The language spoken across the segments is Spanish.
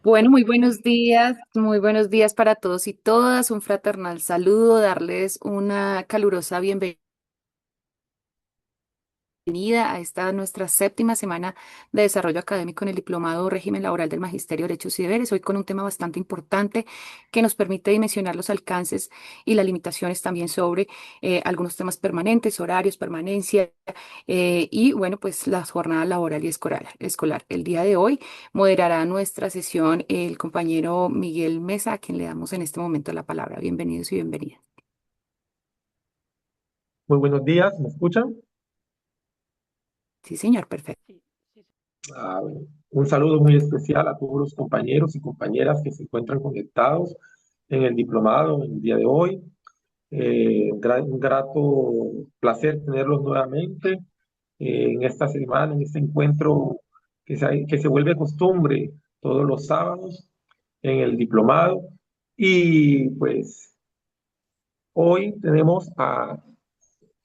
Bueno, muy buenos días para todos y todas. Un fraternal saludo, darles una calurosa bienvenida a esta nuestra séptima semana de desarrollo académico en el Diplomado Régimen Laboral del Magisterio de Derechos y Deberes. Hoy con un tema bastante importante que nos permite dimensionar los alcances y las limitaciones también sobre algunos temas permanentes, horarios, permanencia y bueno, pues la jornada laboral y escolar. El día de hoy moderará nuestra sesión el compañero Miguel Mesa, a quien le damos en este momento la palabra. Bienvenidos y bienvenidas. Muy buenos días, ¿me escuchan? Sí, señor, perfecto. Bueno, un saludo muy especial a todos los compañeros y compañeras que se encuentran conectados en el diplomado en el día de hoy. Un grato placer tenerlos nuevamente en esta semana, en este encuentro que se vuelve costumbre todos los sábados en el diplomado. Y pues hoy tenemos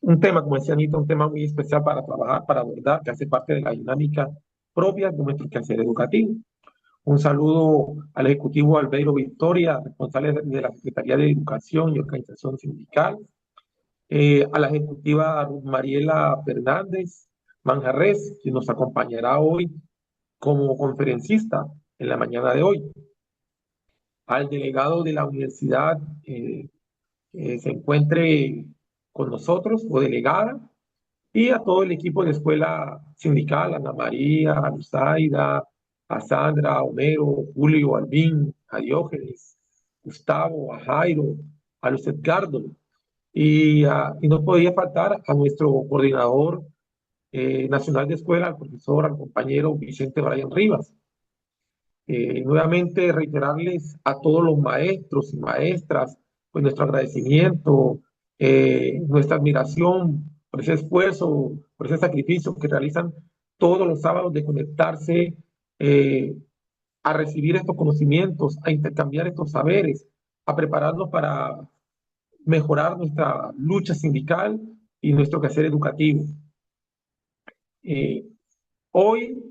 un tema, como decía Anita, un tema muy especial para trabajar, para abordar, que hace parte de la dinámica propia de nuestro quehacer educativo. Un saludo al Ejecutivo Albeiro Victoria, responsable de la Secretaría de Educación y Organización Sindical, a la Ejecutiva Ruth Mariela Fernández Manjarres, que nos acompañará hoy como conferencista en la mañana de hoy, al delegado de la universidad se encuentre con nosotros o delegada, y a todo el equipo de escuela sindical, a Ana María, a Luzaida, a Sandra, a Homero, Julio, Albín, a Diógenes, Gustavo, a Jairo, a Luis Edgardo. Y no podía faltar a nuestro coordinador nacional de escuela, al profesor, al compañero Vicente Brian Rivas. Nuevamente reiterarles a todos los maestros y maestras pues nuestro agradecimiento, nuestra admiración por ese esfuerzo, por ese sacrificio que realizan todos los sábados de conectarse eh, a recibir estos conocimientos, a intercambiar estos saberes, a prepararnos para mejorar nuestra lucha sindical y nuestro quehacer educativo. Eh, Hoy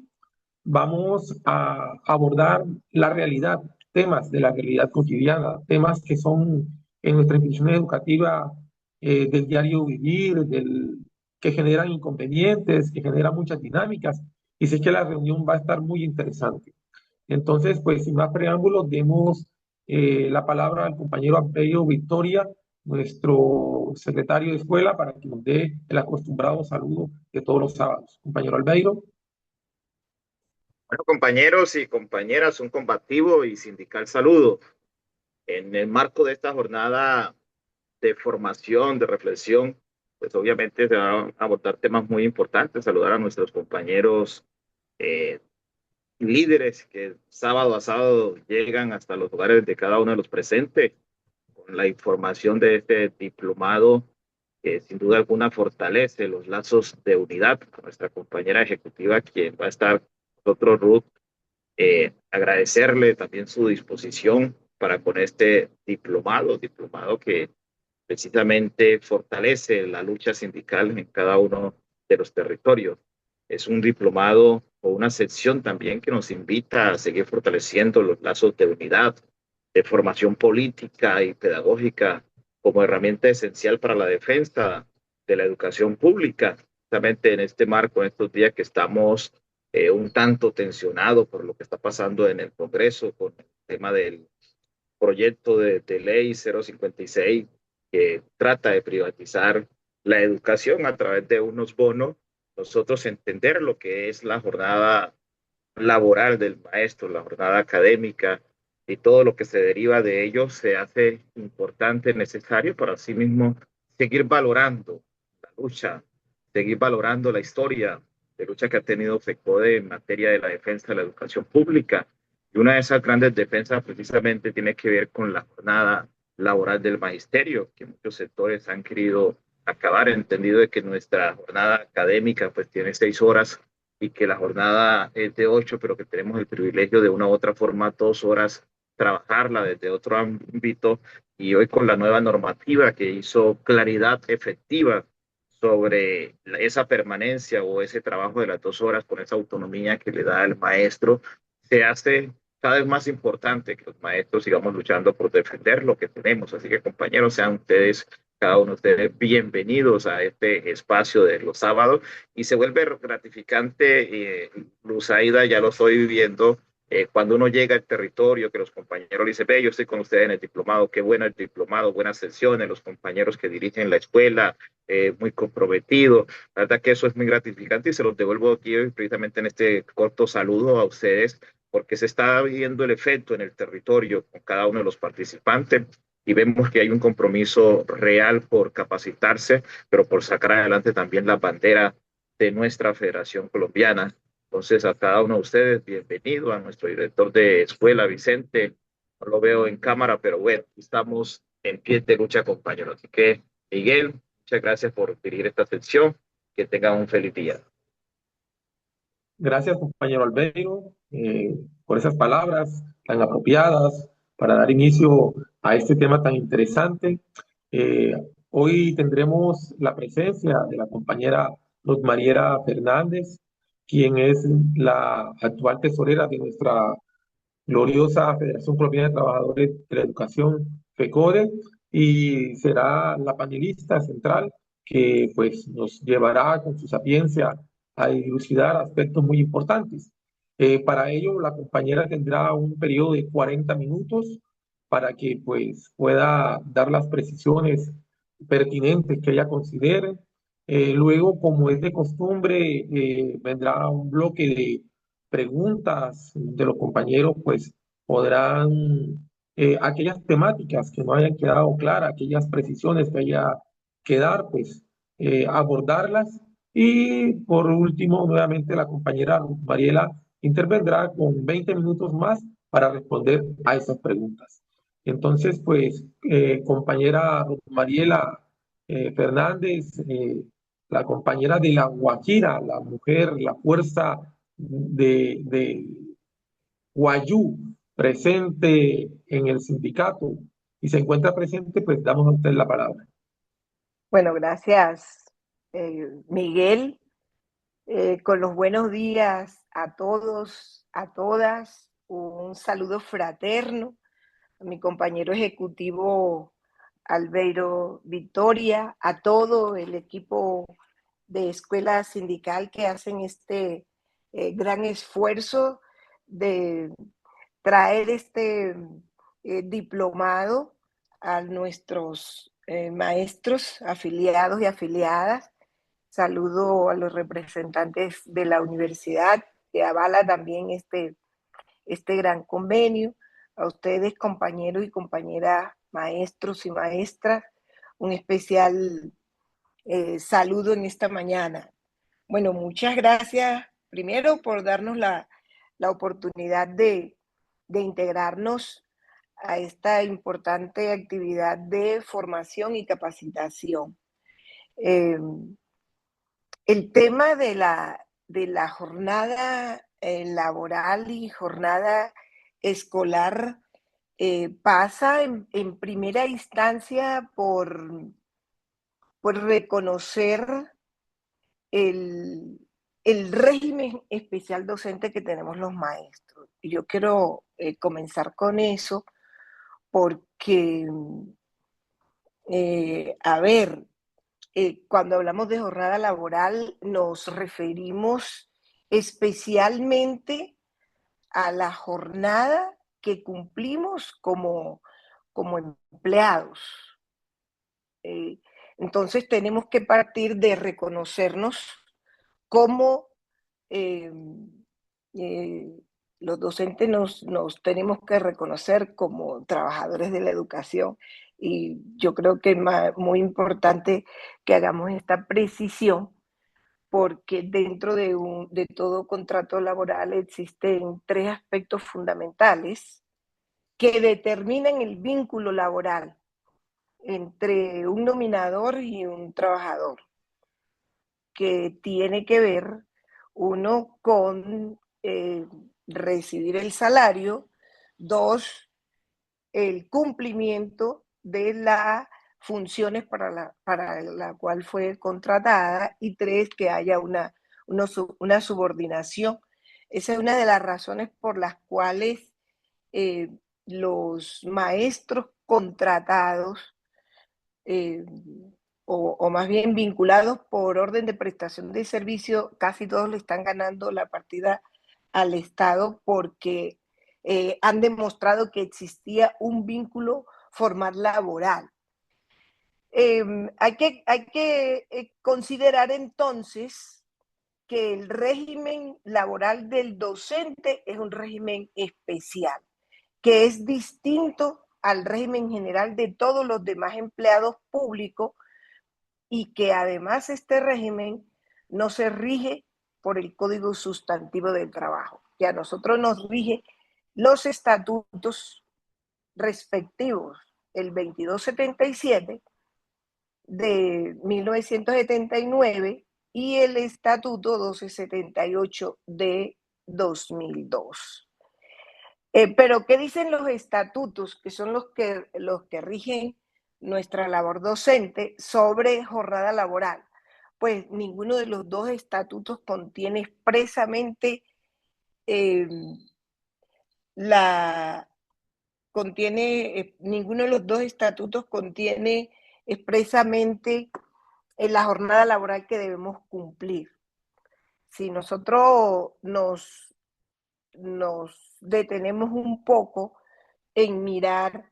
vamos a abordar la realidad, temas de la realidad cotidiana, temas que son en nuestra institución educativa del diario vivir, que generan inconvenientes, que generan muchas dinámicas, y sé que la reunión va a estar muy interesante. Entonces, pues sin más preámbulos, demos la palabra al compañero Ampelio Victoria, nuestro secretario de escuela, para que nos dé el acostumbrado saludo de todos los sábados. Compañero Albeiro. Bueno, compañeros y compañeras, un combativo y sindical saludo. En el marco de esta jornada de formación, de reflexión, pues obviamente se van a abordar temas muy importantes. Saludar a nuestros compañeros eh, líderes que sábado a sábado llegan hasta los hogares de cada uno de los presentes con la información de este diplomado que sin duda alguna fortalece los lazos de unidad con nuestra compañera ejecutiva, quien va a estar con nosotros, Ruth. Agradecerle también su disposición para con este diplomado que precisamente fortalece la lucha sindical en cada uno de los territorios. Es un diplomado o una sección también que nos invita a seguir fortaleciendo los lazos de unidad, de formación política y pedagógica como herramienta esencial para la defensa de la educación pública, justamente en este marco, en estos días que estamos un tanto tensionados por lo que está pasando en el Congreso con el tema del proyecto de ley 056 que trata de privatizar la educación a través de unos bonos. Nosotros entender lo que es la jornada laboral del maestro, la jornada académica y todo lo que se deriva de ello se hace importante, necesario para sí mismo seguir valorando la lucha, seguir valorando la historia de lucha que ha tenido FECODE en materia de la defensa de la educación pública. Y una de esas grandes defensas precisamente tiene que ver con la jornada laboral del magisterio, que muchos sectores han querido acabar, entendido de que nuestra jornada académica pues tiene 6 horas y que la jornada es de 8, pero que tenemos el privilegio de una u otra forma 2 horas trabajarla desde otro ámbito. Y hoy con la nueva normativa que hizo claridad efectiva sobre esa permanencia o ese trabajo de las 2 horas con esa autonomía que le da el maestro, se hace cada vez más importante que los maestros sigamos luchando por defender lo que tenemos. Así que, compañeros, sean ustedes, cada uno de ustedes, bienvenidos a este espacio de los sábados. Y se vuelve gratificante, Luz Aida, ya lo estoy viviendo, cuando uno llega al territorio, que los compañeros le dicen, ve, yo estoy con ustedes en el diplomado, qué bueno el diplomado, buenas sesiones, los compañeros que dirigen la escuela, muy comprometido. La verdad que eso es muy gratificante y se los devuelvo aquí precisamente en este corto saludo a ustedes, porque se está viendo el efecto en el territorio con cada uno de los participantes y vemos que hay un compromiso real por capacitarse, pero por sacar adelante también la bandera de nuestra Federación Colombiana. Entonces, a cada uno de ustedes, bienvenido a nuestro director de escuela, Vicente. No lo veo en cámara, pero bueno, estamos en pie de lucha, compañeros. Así que, Miguel, muchas gracias por dirigir esta sección. Que tengan un feliz día. Gracias, compañero Albeiro, por esas palabras tan apropiadas para dar inicio a este tema tan interesante. Eh, Hoy tendremos la presencia de la compañera Luz Mariela Fernández, quien es la actual tesorera de nuestra gloriosa Federación Colombiana de Trabajadores de la Educación, FECODE, y será la panelista central que pues nos llevará con su sapiencia a dilucidar aspectos muy importantes. Para ello, la compañera tendrá un periodo de 40 minutos para que pues pueda dar las precisiones pertinentes que ella considere. Luego, como es de costumbre, vendrá un bloque de preguntas de los compañeros, pues podrán, aquellas temáticas que no hayan quedado claras, aquellas precisiones que haya que dar, pues abordarlas. Y por último, nuevamente la compañera Ruth Mariela intervendrá con 20 minutos más para responder a esas preguntas. Entonces, pues, compañera Ruth Mariela Fernández, la compañera de la Guajira, la mujer, la fuerza de Guayú, presente en el sindicato y se encuentra presente, pues damos a usted la palabra. Bueno, gracias, Miguel. Con los buenos días a todos, a todas, un saludo fraterno a mi compañero ejecutivo Albeiro Victoria, a todo el equipo de escuela sindical que hacen este gran esfuerzo de traer este diplomado a nuestros maestros afiliados y afiliadas. Saludo a los representantes de la universidad que avala también este gran convenio, a ustedes compañeros y compañeras, maestros y maestras, un especial saludo en esta mañana. Bueno, muchas gracias primero por darnos la oportunidad de integrarnos a esta importante actividad de formación y capacitación. El tema de la jornada laboral y jornada escolar pasa en primera instancia por reconocer el, el régimen especial docente que tenemos los maestros. Y yo quiero comenzar con eso porque, a ver, cuando hablamos de jornada laboral nos referimos especialmente a la jornada que cumplimos como empleados. Entonces tenemos que partir de reconocernos como los docentes nos tenemos que reconocer como trabajadores de la educación, y yo creo que es muy importante que hagamos esta precisión, porque dentro de todo contrato laboral existen tres aspectos fundamentales que determinan el vínculo laboral entre un nominador y un trabajador, que tiene que ver, uno, con recibir el salario; dos, el cumplimiento de las funciones para la cual fue contratada; y tres, que haya una subordinación. Esa es una de las razones por las cuales los maestros contratados, o más bien vinculados por orden de prestación de servicio, casi todos le están ganando la partida al Estado porque han demostrado que existía un vínculo formal laboral. Hay que considerar entonces que el régimen laboral del docente es un régimen especial, que es distinto al régimen general de todos los demás empleados públicos, y que además este régimen no se rige por el Código Sustantivo del Trabajo, que a nosotros nos rige los estatutos respectivos, el 2277 de 1979 y el estatuto 1278 de 2002. Pero ¿qué dicen los estatutos, que son los que rigen nuestra labor docente sobre jornada laboral? Pues ninguno de los dos estatutos contiene expresamente ninguno de los dos estatutos contiene expresamente la jornada laboral que debemos cumplir. Si nosotros nos detenemos un poco en mirar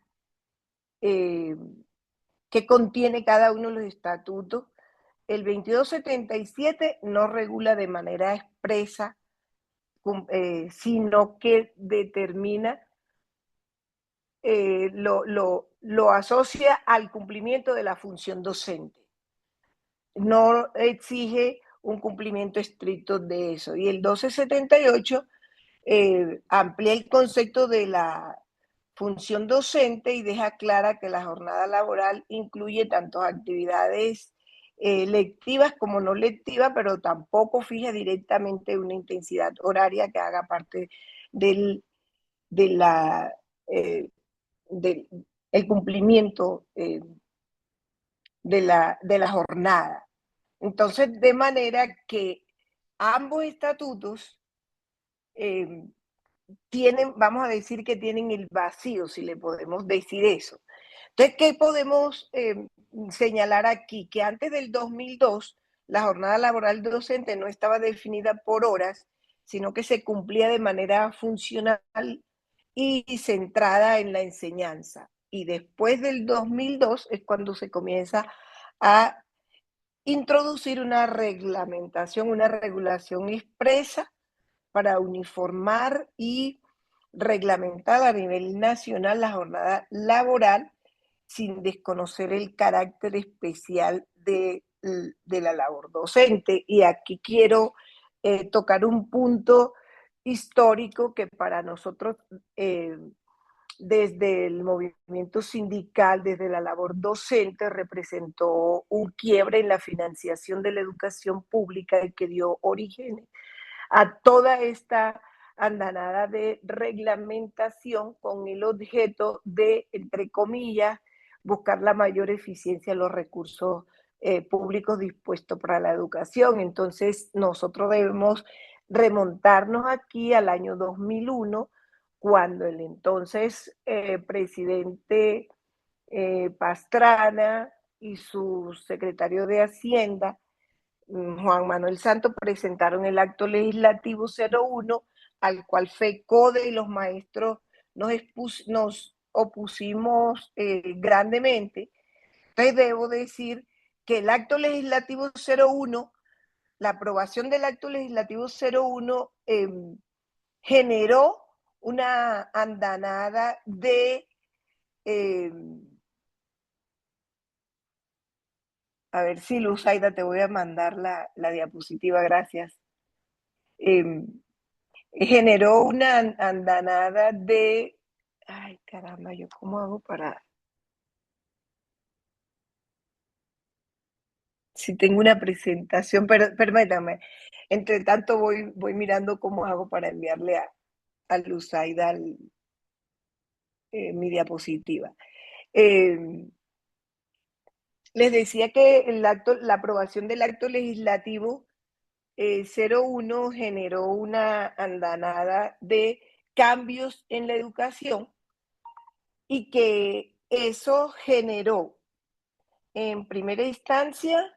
qué contiene cada uno de los estatutos, el 2277 no regula de manera expresa, sino que determina, lo asocia al cumplimiento de la función docente. No exige un cumplimiento estricto de eso. Y el 1278 amplía el concepto de la función docente y deja clara que la jornada laboral incluye tanto actividades lectivas como no lectivas, pero tampoco fija directamente una intensidad horaria que haga parte del el cumplimiento de la jornada. Entonces, de manera que ambos estatutos tienen, vamos a decir que tienen el vacío, si le podemos decir eso. Entonces, ¿qué podemos señalar aquí? Que antes del 2002, la jornada laboral docente no estaba definida por horas, sino que se cumplía de manera funcional y centrada en la enseñanza. Y después del 2002 es cuando se comienza a introducir una reglamentación, una regulación expresa para uniformar y reglamentar a nivel nacional la jornada laboral sin desconocer el carácter especial de la labor docente. Y aquí quiero tocar un punto histórico que para nosotros, desde el movimiento sindical, desde la labor docente, representó un quiebre en la financiación de la educación pública y que dio origen a toda esta andanada de reglamentación con el objeto de, entre comillas, buscar la mayor eficiencia de los recursos públicos dispuestos para la educación. Entonces, nosotros debemos remontarnos aquí al año 2001, cuando el entonces presidente Pastrana y su secretario de Hacienda, Juan Manuel Santos, presentaron el acto legislativo 01, al cual FECODE y los maestros nos opusimos grandemente. Entonces debo decir que el acto legislativo 01, la aprobación del acto legislativo 01 generó una andanada de a ver si Luzaida, te voy a mandar la diapositiva, gracias. Generó una andanada de, ay caramba, ¿yo cómo hago para? Si tengo una presentación, pero permítame. Entre tanto voy mirando cómo hago para enviarle a Luzaida mi diapositiva. Les decía que la aprobación del acto legislativo 01 generó una andanada de cambios en la educación y que eso generó en primera instancia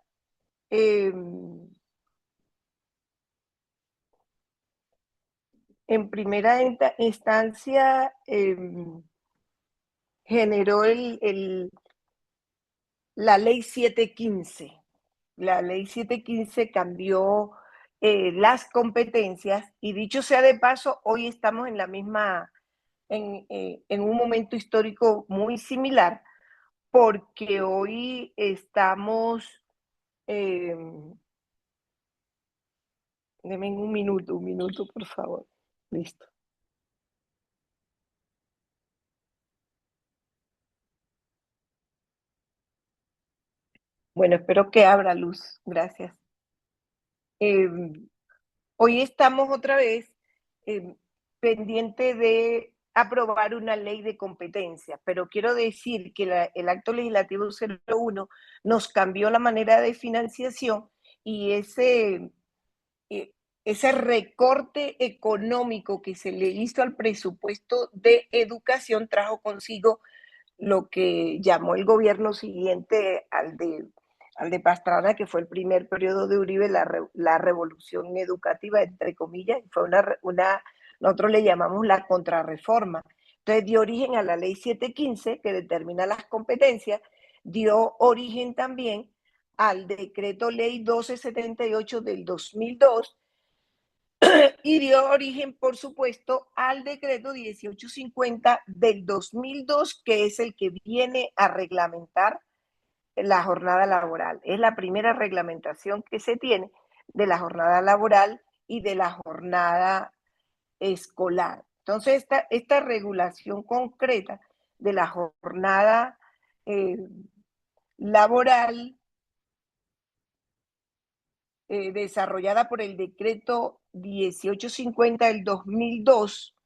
generó la ley 715. La ley 715 cambió las competencias y dicho sea de paso, hoy estamos en la misma, en un momento histórico muy similar, porque hoy estamos, denme un minuto, por favor. Listo. Bueno, espero que abra luz. Gracias. Hoy estamos otra vez pendiente de aprobar una ley de competencia, pero quiero decir que el acto legislativo 01 nos cambió la manera de financiación y ese recorte económico que se le hizo al presupuesto de educación trajo consigo lo que llamó el gobierno siguiente al de Pastrana, que fue el primer periodo de Uribe, la revolución educativa, entre comillas, fue nosotros le llamamos la contrarreforma. Entonces dio origen a la ley 715, que determina las competencias, dio origen también al decreto ley 1278 del 2002, y dio origen, por supuesto, al decreto 1850 del 2002, que es el que viene a reglamentar la jornada laboral. Es la primera reglamentación que se tiene de la jornada laboral y de la jornada escolar. Entonces, esta regulación concreta de la jornada laboral desarrollada por el decreto 1850 del 2002,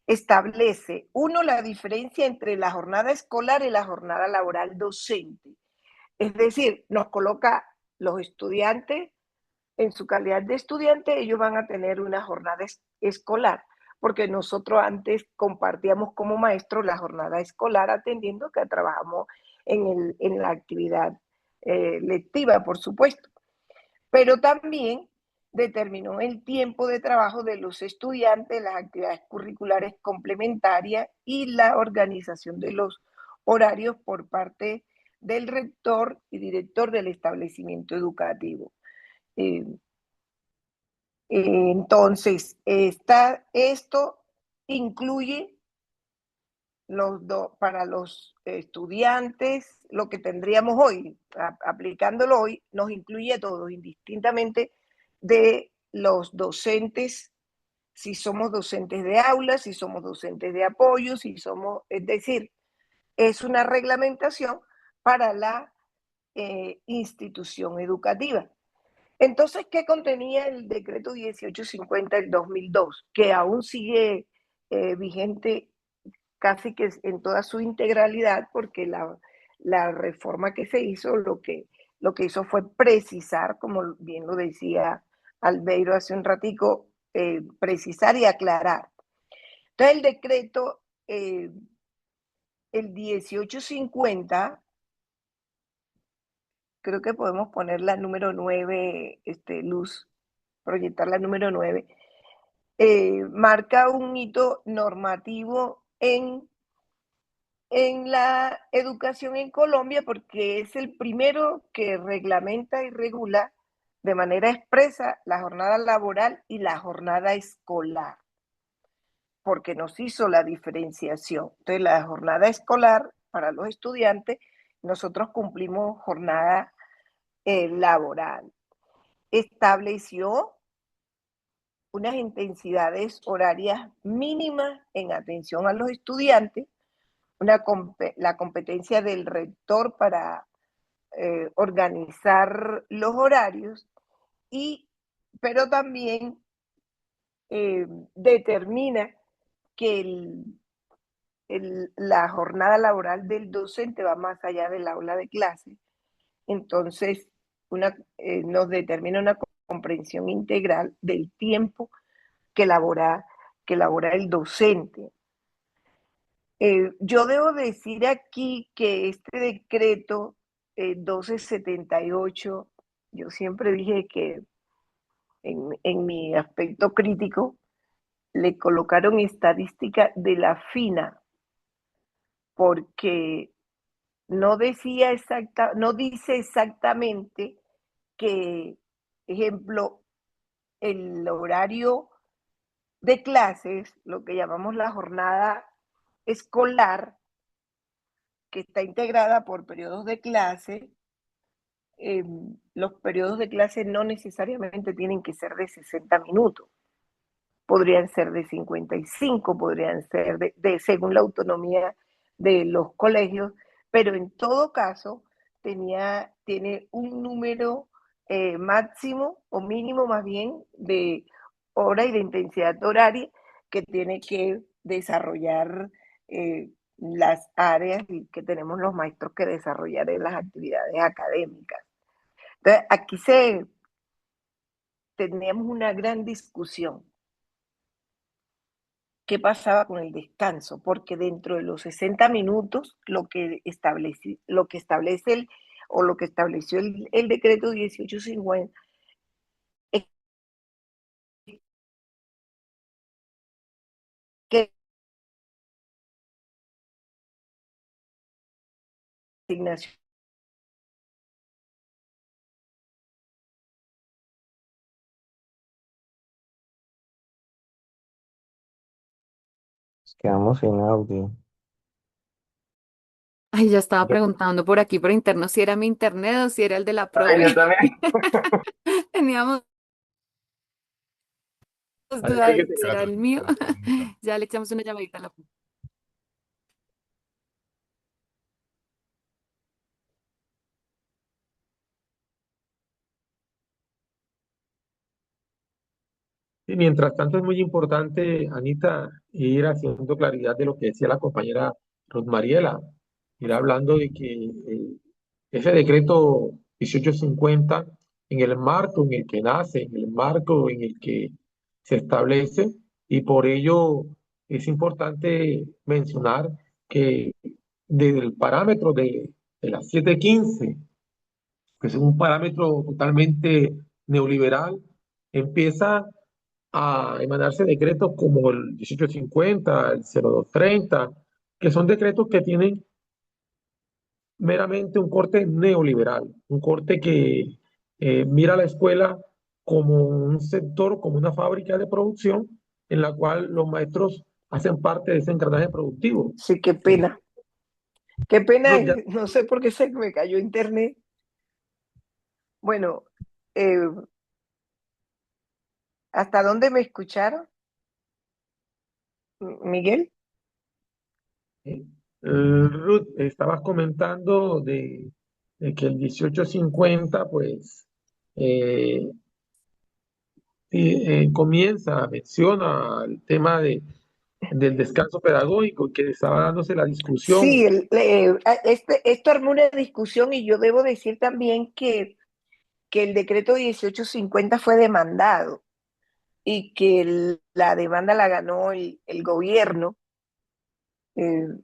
establece, uno, la diferencia entre la jornada escolar y la jornada laboral docente. Es decir, nos coloca los estudiantes, en su calidad de estudiante, ellos van a tener una jornada escolar, porque nosotros antes compartíamos como maestros la jornada escolar atendiendo que trabajamos en la actividad lectiva, por supuesto. Pero también determinó el tiempo de trabajo de los estudiantes, las actividades curriculares complementarias y la organización de los horarios por parte del rector y director del establecimiento educativo. Entonces, esto incluye para los estudiantes, lo que tendríamos hoy, aplicándolo hoy, nos incluye a todos, indistintamente de los docentes, si somos docentes de aula, si somos docentes de apoyo, es decir, es una reglamentación para la institución educativa. Entonces, ¿qué contenía el decreto 1850 del 2002? Que aún sigue vigente casi que en toda su integralidad, porque la reforma que se hizo lo que hizo fue precisar, como bien lo decía Albeiro hace un ratico, precisar y aclarar. Entonces el decreto, el 1850, creo que podemos poner la número 9, Luz, proyectar la número 9, marca un hito normativo en la educación en Colombia porque es el primero que reglamenta y regula de manera expresa la jornada laboral y la jornada escolar, porque nos hizo la diferenciación. Entonces, la jornada escolar para los estudiantes, nosotros cumplimos jornada laboral. Estableció unas intensidades horarias mínimas en atención a los estudiantes, la competencia del rector para organizar los horarios, pero también determina que la jornada laboral del docente va más allá del aula de clase. Entonces, nos determina una comprensión integral del tiempo que labora que elabora el docente. Yo debo decir aquí que este decreto 1278, yo siempre dije que en mi aspecto crítico le colocaron estadística de la fina, porque no dice exactamente que, ejemplo, el horario de clases, lo que llamamos la jornada escolar, que está integrada por periodos de clase, los periodos de clase no necesariamente tienen que ser de 60 minutos. Podrían ser de 55, podrían ser según la autonomía de los colegios, pero en todo caso tiene un número máximo o mínimo más bien de hora y de intensidad horaria que tiene que desarrollar las áreas y que tenemos los maestros que desarrollar en las actividades académicas. Entonces, aquí teníamos una gran discusión. ¿Qué pasaba con el descanso? Porque dentro de los 60 minutos, lo que estableció el decreto 1850 es que la asignación. Quedamos sin audio. Ay, ya estaba preguntando por aquí por interno si era mi internet o si era el de la Ay, profe. yo también. Teníamos Ahí duda de síguete si con la será el mío. pregunta, Anita. Ya le echamos una llamadita a la profe. Y mientras tanto es muy importante, Anita, ir haciendo claridad de lo que decía la compañera Rosmariela, ir hablando de que ese decreto 1850, en el marco en el que nace, en el marco en el que se establece, y por ello es importante mencionar que desde el parámetro de las 7:15, que es un parámetro totalmente neoliberal, empieza a emanarse decretos como el 1850, el 0230, que son decretos que tienen meramente un corte neoliberal, un corte que mira a la escuela como un sector, como una fábrica de producción en la cual los maestros hacen parte de ese engranaje productivo. Sí, qué pena. Qué pena, Ya, no sé por qué se me cayó internet. Bueno, eh, ¿hasta dónde me escucharon, Miguel? Ruth, estabas comentando de que el 1850, pues, eh, menciona el tema del descanso pedagógico, que estaba dándose la Sí, discusión. esto armó una discusión y yo debo decir también que el decreto 1850 fue demandado y que la demanda la ganó el gobierno.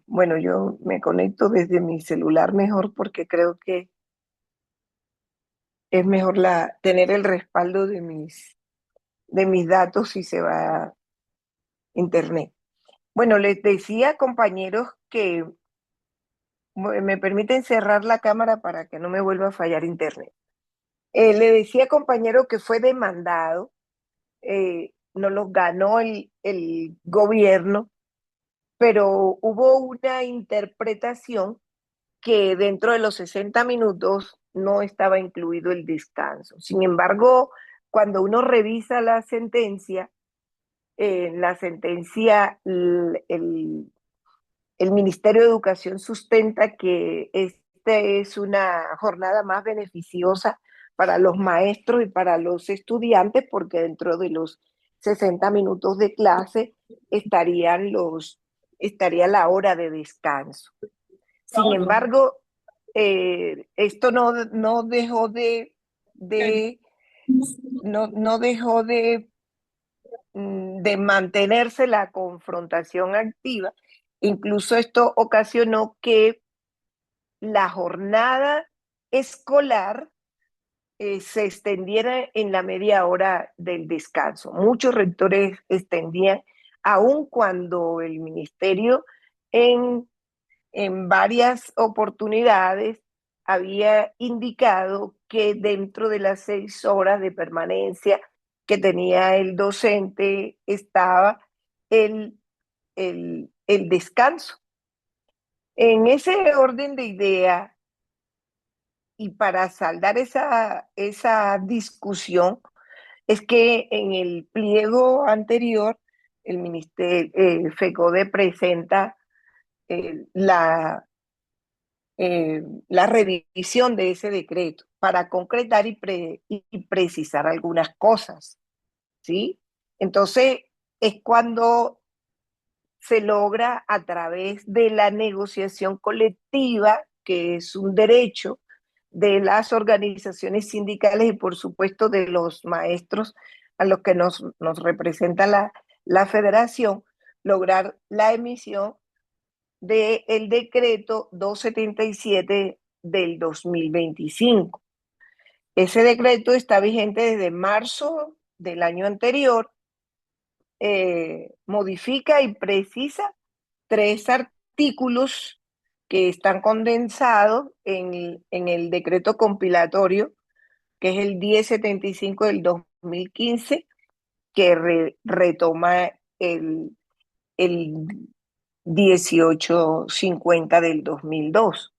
Bueno, yo me conecto desde mi celular mejor porque creo que es mejor tener el respaldo de mis datos si se va a internet. Bueno, les decía, compañeros, que me permiten cerrar la cámara para que no me vuelva a fallar internet. Le decía, compañero, que fue demandado, no lo ganó el gobierno, pero hubo una interpretación que dentro de los 60 minutos no estaba incluido el descanso. Sin embargo, cuando uno revisa la sentencia, el Ministerio de Educación sustenta que esta es una jornada más beneficiosa para los maestros y para los estudiantes porque dentro de los 60 minutos de clase estaría la hora de descanso. Sin embargo, esto no dejó de de mantenerse la confrontación activa. Incluso esto ocasionó que la jornada escolar se extendiera en la media hora del descanso. Muchos rectores extendían, aun cuando el ministerio en varias oportunidades había indicado que dentro de las 6 horas de permanencia que tenía el docente estaba el, el descanso. En ese orden de idea, y para saldar esa discusión, es que en el pliego anterior, el ministerio, FECODE presenta la la revisión de ese decreto para concretar y precisar algunas cosas, ¿sí? Entonces, es cuando se logra a través de la negociación colectiva, que es un derecho de las organizaciones sindicales y por supuesto de los maestros a los que nos representa la federación, lograr la emisión del decreto 277 del 2025. Ese decreto está vigente desde marzo del año anterior, modifica y precisa 3 artículos que están condensados en el decreto compilatorio, que es el 1075 del 2015, que retoma el 1850 del 2002.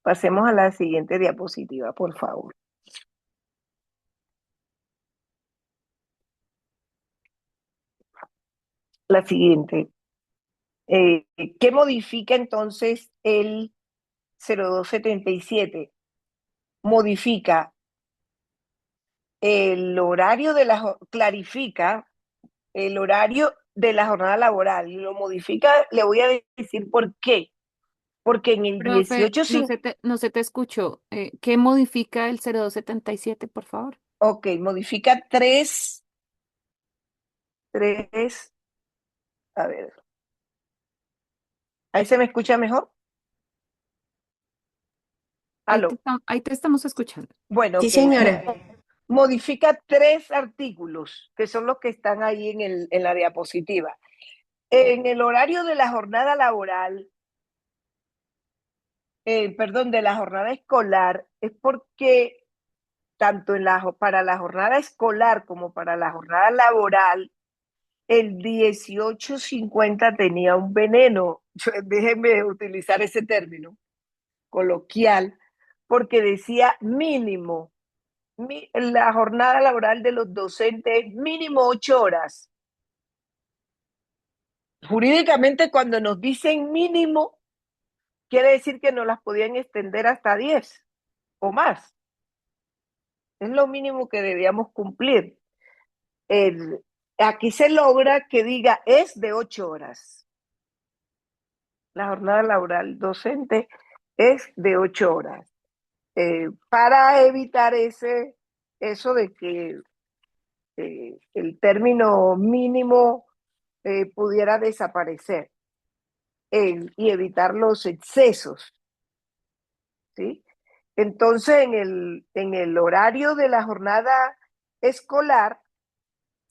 Pasemos a la siguiente diapositiva, por favor. La siguiente. ¿Qué modifica entonces el 0277? Modifica el horario de clarifica el horario de la jornada laboral y lo modifica, le voy a decir por qué. Porque en el Profe, 18... no se te escuchó. ¿Qué modifica el 0277, por favor? Ok, modifica tres, a ver, ¿ahí se me escucha mejor? ¿Aló? Ahí te estamos escuchando. Bueno, Sí, ok. señora. Modifica 3 artículos, que son los que están ahí en la diapositiva. En el horario de la jornada laboral, perdón, de la jornada escolar, es porque tanto para la jornada escolar como para la jornada laboral, el 1850 tenía un veneno. Déjenme utilizar ese término coloquial, porque decía mínimo. La jornada laboral de los docentes es mínimo 8 horas. Jurídicamente, cuando nos dicen mínimo, quiere decir que nos las podían extender hasta 10 o más. Es lo mínimo que debíamos cumplir. Aquí se logra que diga es de 8 horas. La jornada laboral docente es de 8 horas. Para evitar eso de que el término mínimo pudiera desaparecer y evitar los excesos, ¿sí? Entonces, en el horario de la jornada escolar,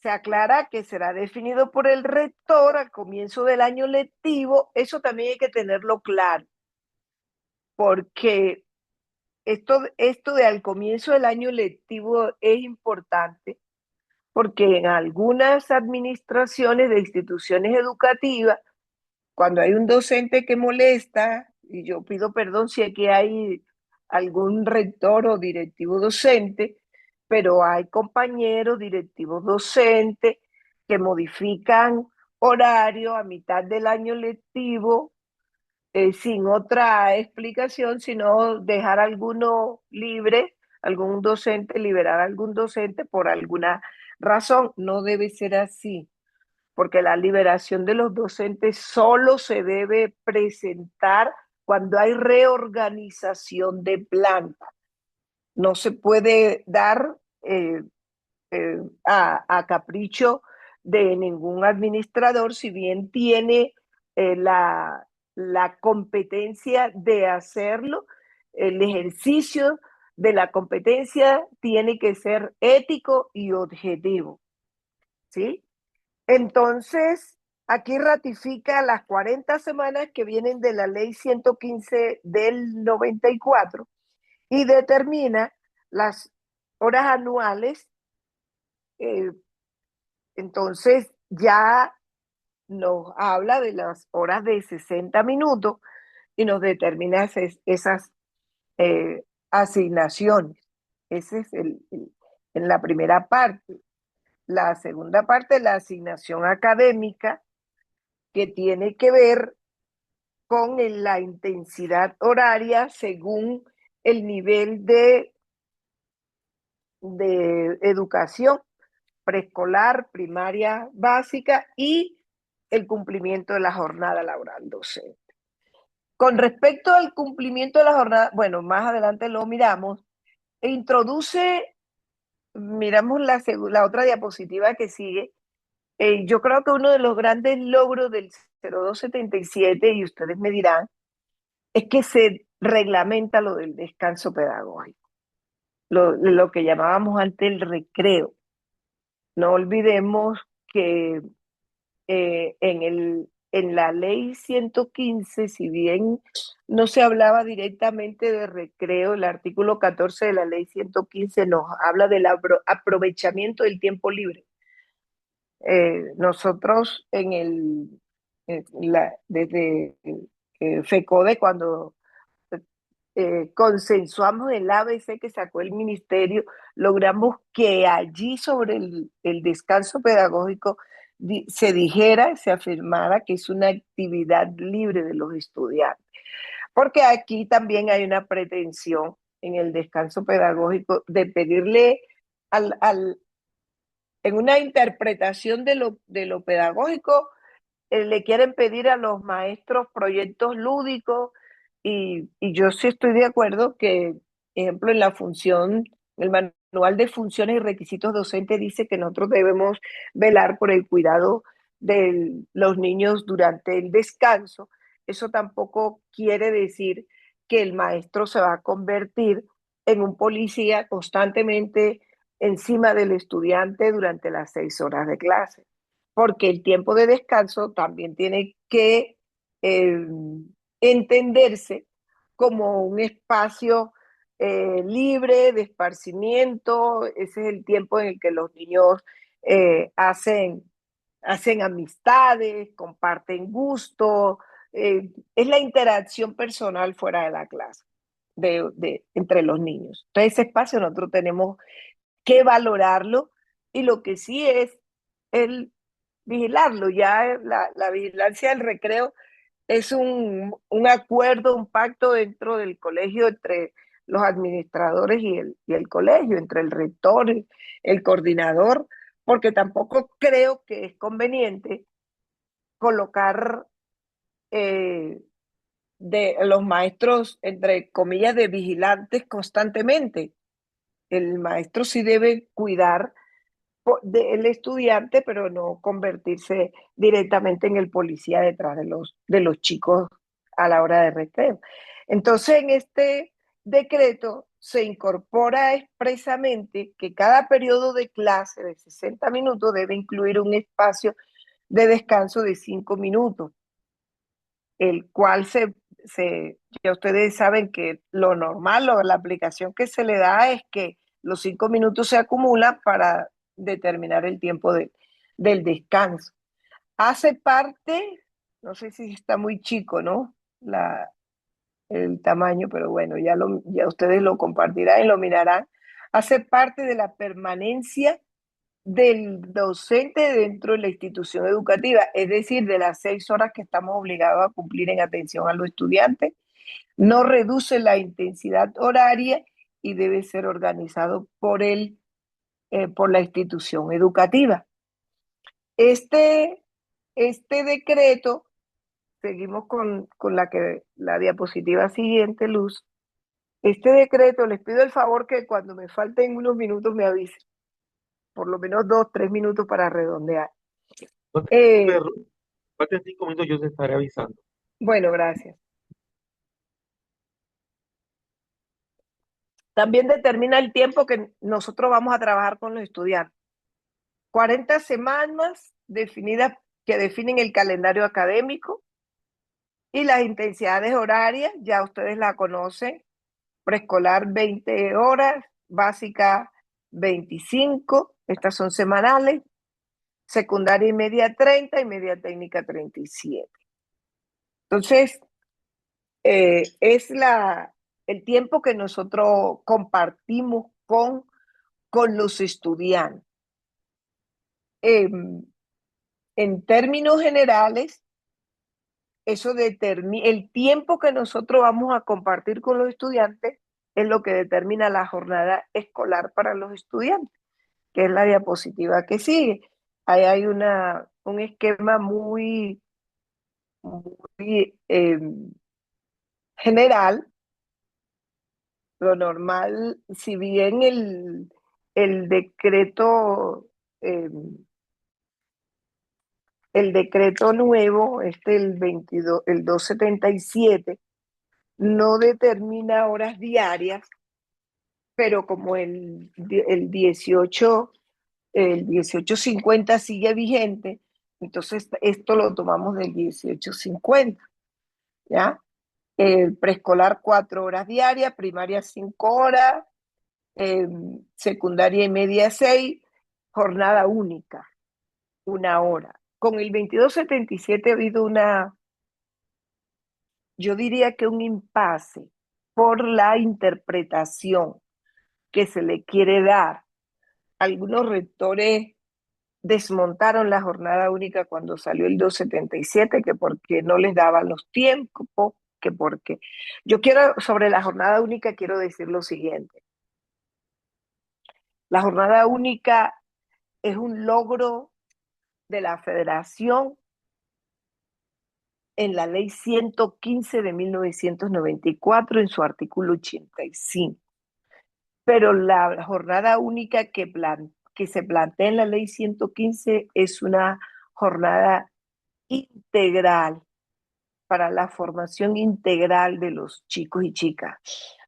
se aclara que será definido por el rector al comienzo del año lectivo. Eso también hay que tenerlo claro, porque esto de al comienzo del año lectivo es importante, porque en algunas administraciones de instituciones educativas, cuando hay un docente que molesta, y yo pido perdón si aquí hay algún rector o directivo docente, pero hay compañeros directivos docentes que modifican horario a mitad del año lectivo sin otra explicación, sino dejar alguno libre, algún docente, liberar a algún docente por alguna razón. No debe ser así, porque la liberación de los docentes solo se debe presentar cuando hay reorganización de planta. No se puede dar a capricho de ningún administrador, si bien tiene la competencia de hacerlo, el ejercicio de la competencia tiene que ser ético y objetivo, ¿sí? Entonces, aquí ratifica las 40 semanas que vienen de la ley 115 del 94 y determina las horas anuales. Entonces, ya nos habla de las horas de 60 minutos y nos determina esas asignaciones. Ese es en la primera parte. La segunda parte, la asignación académica, que tiene que ver con la intensidad horaria según el nivel de educación preescolar, primaria básica y el cumplimiento de la jornada laboral docente. Con respecto al cumplimiento de la jornada, bueno, más adelante lo miramos, miramos la otra diapositiva que sigue. Yo creo que uno de los grandes logros del 0277, y ustedes me dirán, es que se reglamenta lo del descanso pedagógico, lo que llamábamos antes el recreo. No olvidemos que en la ley 115, si bien no se hablaba directamente de recreo, el artículo 14 de la ley 115 nos habla del aprovechamiento del tiempo libre. Nosotros desde FECODE, cuando consensuamos el ABC que sacó el ministerio, logramos que allí sobre el descanso pedagógico se afirmara que es una actividad libre de los estudiantes. Porque aquí también hay una pretensión en el descanso pedagógico de pedirle en una interpretación de lo pedagógico, le quieren pedir a los maestros proyectos lúdicos y yo sí estoy de acuerdo que, ejemplo, en la función, el manual de funciones y requisitos docentes dice que nosotros debemos velar por el cuidado de los niños durante el descanso. Eso tampoco quiere decir que el maestro se va a convertir en un policía constantemente encima del estudiante durante las 6 horas de clase, porque el tiempo de descanso también tiene que entenderse como un espacio libre de esparcimiento. Ese es el tiempo en el que los niños hacen amistades, comparten gusto, es la interacción personal fuera de la clase entre los niños. Entonces ese espacio nosotros tenemos que valorarlo y lo que sí es el vigilarlo. Ya la vigilancia del recreo es un acuerdo, un pacto dentro del colegio entre los administradores y el colegio, entre el rector, el coordinador, porque tampoco creo que es conveniente colocar de los maestros, entre comillas, de vigilantes constantemente. El maestro sí debe cuidar del estudiante, pero no convertirse directamente en el policía detrás de los chicos a la hora de recreo. Entonces, en este decreto se incorpora expresamente que cada periodo de clase de 60 minutos debe incluir un espacio de descanso de 5 minutos, el cual ya ustedes saben que lo normal o la aplicación que se le da es que los 5 minutos se acumulan para determinar el tiempo del descanso. Hace parte, no sé si está muy chico, ¿no? El tamaño, pero bueno, ya ustedes lo compartirán y lo mirarán. Hace parte de la permanencia del docente dentro de la institución educativa, es decir, de las 6 horas que estamos obligados a cumplir en atención a los estudiantes. No reduce la intensidad horaria y debe ser organizado por la institución educativa. Este decreto, seguimos con la diapositiva siguiente, Luz. Este decreto, les pido el favor que cuando me falten unos minutos me avisen, por lo menos 2, 3 minutos para redondear. No te preocupes, Eh, Ruth, faltan 5 minutos, yo te estaré avisando. bueno, gracias. También determina el tiempo que nosotros vamos a trabajar con los estudiantes. 40 semanas definidas que definen el calendario académico y las intensidades horarias, ya ustedes la conocen, preescolar 20 horas, básica 25, estas son semanales, secundaria y media 30 y media técnica 37. Entonces, es el tiempo que nosotros compartimos con los estudiantes. En términos generales, eso determina el tiempo que nosotros vamos a compartir con los estudiantes, es lo que determina la jornada escolar para los estudiantes, que es la diapositiva que sigue. Ahí hay un esquema muy general. Lo normal, si bien el decreto, eh, el decreto nuevo, el 22, el 277, no determina horas diarias, pero como el 1850 sigue vigente, entonces esto lo tomamos del 1850, ¿ya? El preescolar 4 horas diarias, primaria 5 horas, secundaria y media 6, jornada única, 1 hora. Con el 2277 ha habido yo diría que un impasse por la interpretación que se le quiere dar. Algunos rectores desmontaron la jornada única cuando salió el 277, que porque no les daban los tiempos, que porque... Yo quiero, sobre la jornada única, quiero decir lo siguiente. La jornada única es un logro de la Federación en la Ley 115 de 1994 en su artículo 85. Pero la jornada única que se plantea en la Ley 115 es una jornada integral para la formación integral de los chicos y chicas,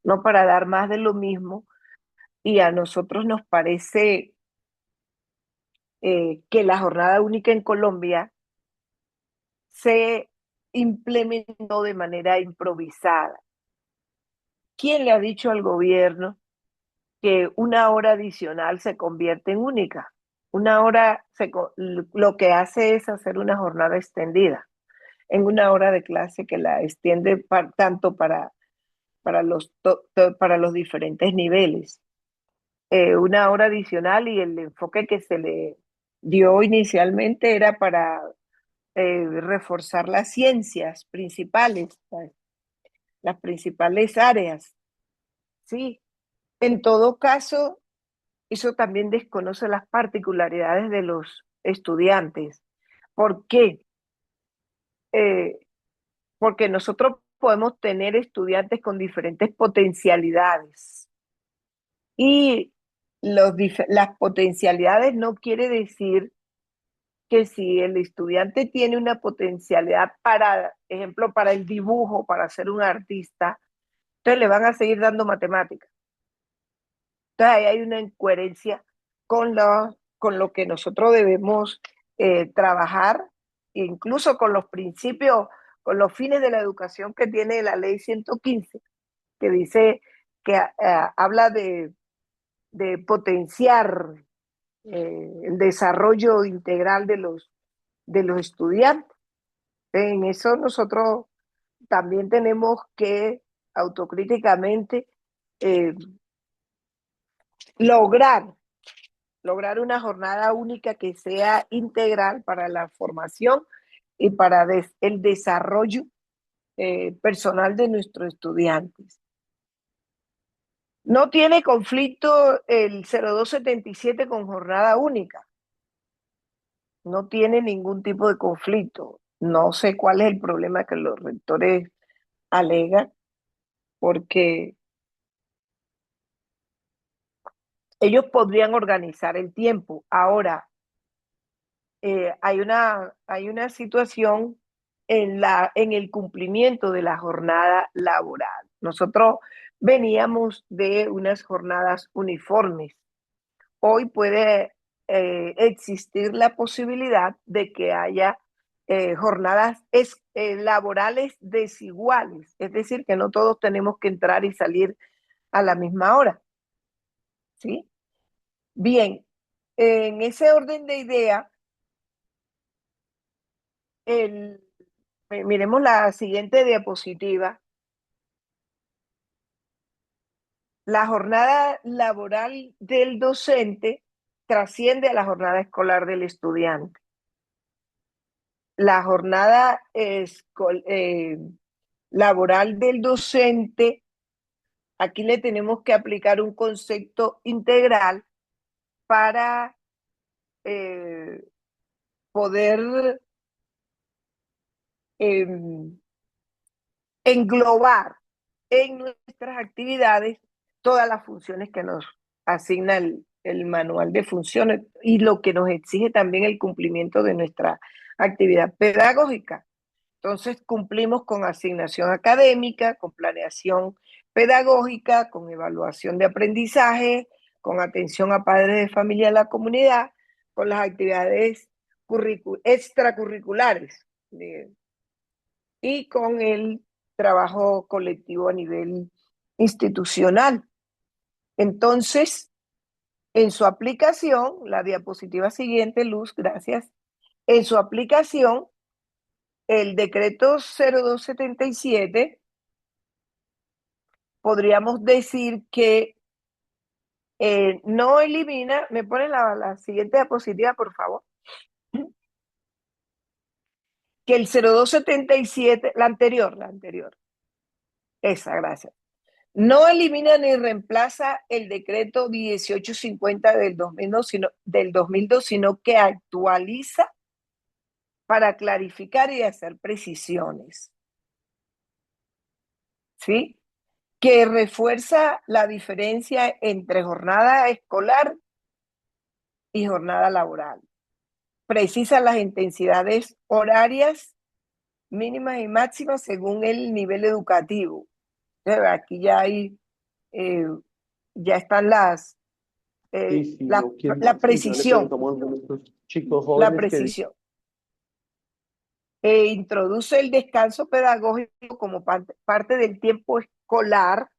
no para dar más de lo mismo. Y a nosotros nos parece que la jornada única en Colombia se implementó de manera improvisada. ¿Quién le ha dicho al gobierno que 1 hora adicional se convierte en única? 1 hora lo que hace es hacer una jornada extendida en 1 hora de clase que la extiende tanto para los diferentes niveles. 1 hora adicional, y el enfoque que se le dio inicialmente era para reforzar las ciencias principales, las principales áreas. Sí, en todo caso, eso también desconoce las particularidades de los estudiantes. ¿Por qué? Eh, Porque nosotros podemos tener estudiantes con diferentes potencialidades y las potencialidades no quiere decir que si el estudiante tiene una potencialidad para, ejemplo, para el dibujo, para ser un artista, entonces le van a seguir dando matemáticas. Entonces ahí hay una incoherencia con lo que nosotros debemos trabajar, incluso con los principios, con los fines de la educación que tiene la ley 115, que dice que habla de potenciar el desarrollo integral de los estudiantes. En eso nosotros también tenemos que autocríticamente eh, lograr una jornada única que sea integral para la formación y para el desarrollo personal de nuestros estudiantes. No tiene conflicto el 0277 con jornada única. No tiene ningún tipo de conflicto. No sé cuál es el problema que los rectores alegan, porque ellos podrían organizar el tiempo. Ahora, hay una situación en el cumplimiento de la jornada laboral. Nosotros veníamos de unas jornadas uniformes. Hoy puede existir la posibilidad de que haya jornadas laborales desiguales, es decir, que no todos tenemos que entrar y salir a la misma hora, ¿sí? Bien, en ese orden de idea, miremos la siguiente diapositiva. La jornada laboral del docente trasciende a la jornada escolar del estudiante. La jornada laboral del docente, aquí le tenemos que aplicar un concepto integral para poder englobar en nuestras actividades todas las funciones que nos asigna el manual de funciones y lo que nos exige también el cumplimiento de nuestra actividad pedagógica. Entonces cumplimos con asignación académica, con planeación pedagógica, con evaluación de aprendizaje, con atención a padres de familia de la comunidad, con las actividades extracurriculares y con el trabajo colectivo a nivel institucional. Entonces, en su aplicación, la diapositiva siguiente, Luz, gracias. En su aplicación, el decreto 0277, podríamos decir que no elimina, me pone la siguiente diapositiva, por favor, que el 0277, la anterior, esa, gracias, no elimina ni reemplaza el decreto 1850 del 2002, sino que actualiza para clarificar y hacer precisiones, ¿sí? Que refuerza la diferencia entre jornada escolar y jornada laboral. Precisa las intensidades horarias mínimas y máximas según el nivel educativo. Aquí ya hay, ya están Sí, sí, la, yo quiero, la sí, yo le precisión, preguntamos a nuestros chicos la jóvenes precisión. Introduce el descanso pedagógico como parte del tiempo escolar,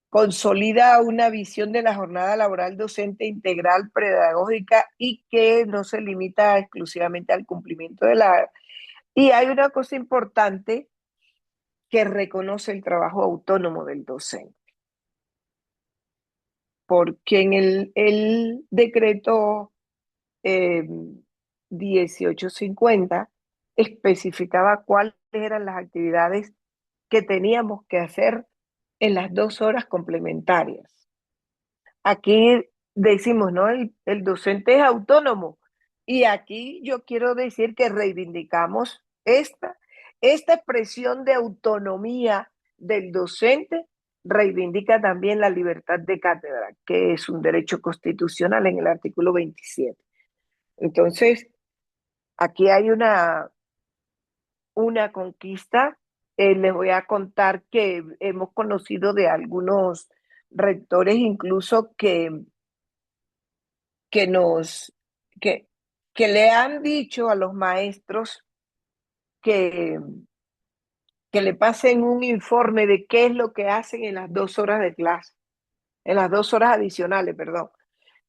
consolida una visión de la jornada laboral docente integral pedagógica y que no se limita exclusivamente al cumplimiento de la... Y hay una cosa importante que reconoce el trabajo autónomo del docente, porque en el decreto 1850 especificaba cuáles eran las actividades que teníamos que hacer en las 2 horas complementarias. Aquí decimos, ¿no? El docente es autónomo. Y aquí yo quiero decir que reivindicamos esta expresión de autonomía del docente, reivindica también la libertad de cátedra, que es un derecho constitucional en el artículo 27. Entonces, aquí hay una conquista. Les voy a contar que hemos conocido de algunos rectores incluso que nos que, que le han dicho a los maestros que, que le pasen un informe de qué es lo que hacen en las 2 horas de clase, en las 2 horas adicionales, perdón.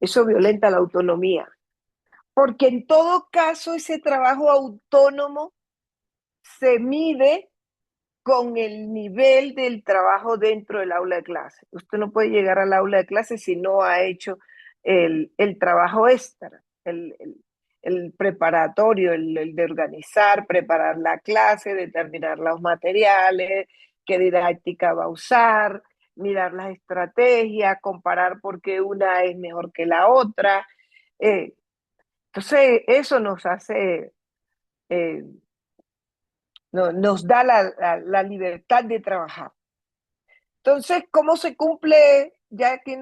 Eso violenta la autonomía. Porque en todo caso ese trabajo autónomo se mide con el nivel del trabajo dentro del aula de clase. Usted no puede llegar al aula de clase si no ha hecho el trabajo extra, el preparatorio, el de organizar, preparar la clase, determinar los materiales, qué didáctica va a usar, mirar las estrategias, comparar por qué una es mejor que la otra. Entonces, eso nos hace... nos da la libertad de trabajar. Entonces, ¿cómo se cumple ya aquí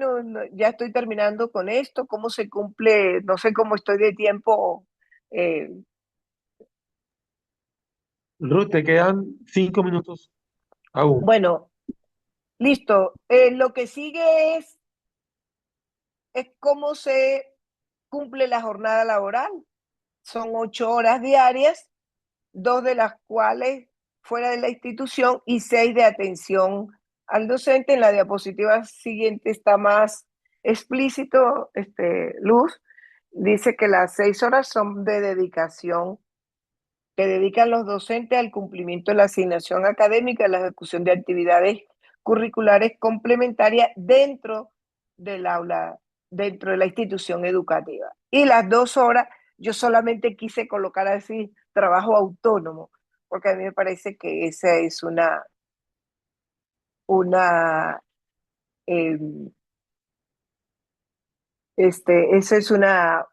ya estoy terminando con esto, cómo se cumple, no sé cómo estoy de tiempo. eh, Ruth, te quedan 5 minutos aún. bueno, listo. Lo que sigue es cómo se cumple la jornada laboral. Son 8 horas diarias, 2 de las cuales fuera de la institución y 6 de atención al docente. En la diapositiva siguiente está más explícito, Luz. Dice que las 6 horas son de dedicación que dedican los docentes al cumplimiento de la asignación académica y la ejecución de actividades curriculares complementarias dentro del aula, dentro de la institución educativa. Y las 2 horas, yo solamente quise colocar así trabajo autónomo, porque a mí me parece que esa es una eh, esa es una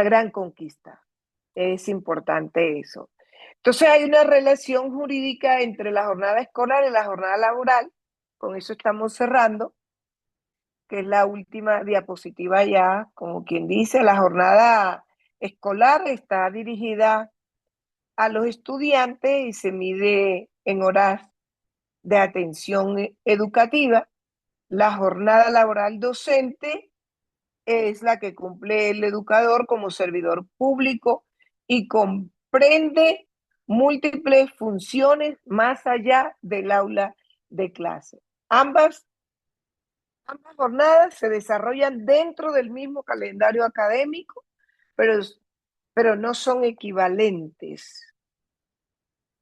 gran conquista. Es importante eso. Entonces hay una relación jurídica entre la jornada escolar y la jornada laboral. Con eso estamos cerrando, que es la última diapositiva ya, como quien dice, la jornada escolar está dirigida a los estudiantes y se mide en horas de atención educativa. La jornada laboral docente es la que cumple el educador como servidor público y comprende múltiples funciones más allá del aula de clase. Ambas jornadas se desarrollan dentro del mismo calendario académico, pero no son equivalentes,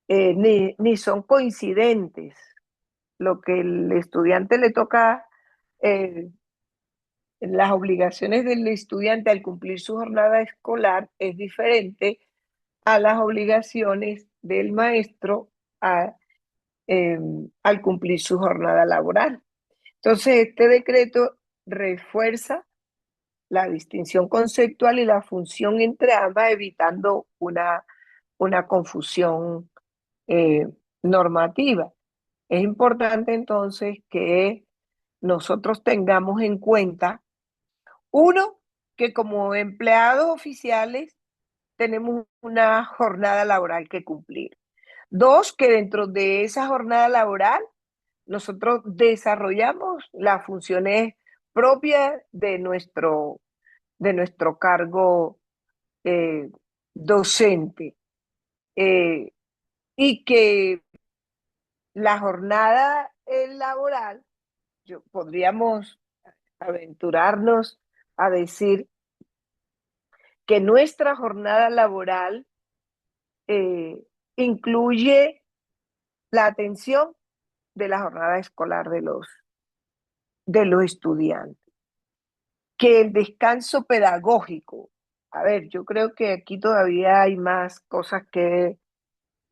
ni son coincidentes. Lo que el estudiante le toca las obligaciones del estudiante al cumplir su jornada escolar es diferente a las obligaciones del maestro al cumplir su jornada laboral. Entonces, este decreto refuerza la distinción conceptual y la función entre ambas, evitando una confusión normativa. Es importante entonces que nosotros tengamos en cuenta, uno, que como empleados oficiales tenemos una jornada laboral que cumplir. Dos, que dentro de esa jornada laboral nosotros desarrollamos las funciones propias de nuestro cargo eh, docente. Y que la jornada laboral, podríamos aventurarnos a decir que nuestra jornada laboral incluye la atención de la jornada escolar de los estudiantes, que el descanso pedagógico, a ver, yo creo que aquí todavía hay más cosas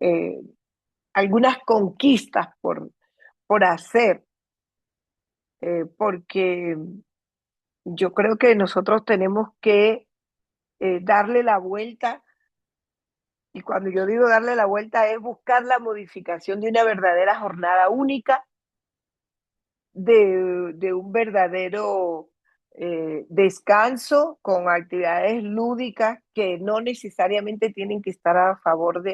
eh, algunas conquistas por hacer, porque yo creo que nosotros tenemos que darle la vuelta. Y cuando yo digo darle la vuelta es buscar la modificación de una verdadera jornada única, de un verdadero descanso con actividades lúdicas que no necesariamente tienen que estar a favor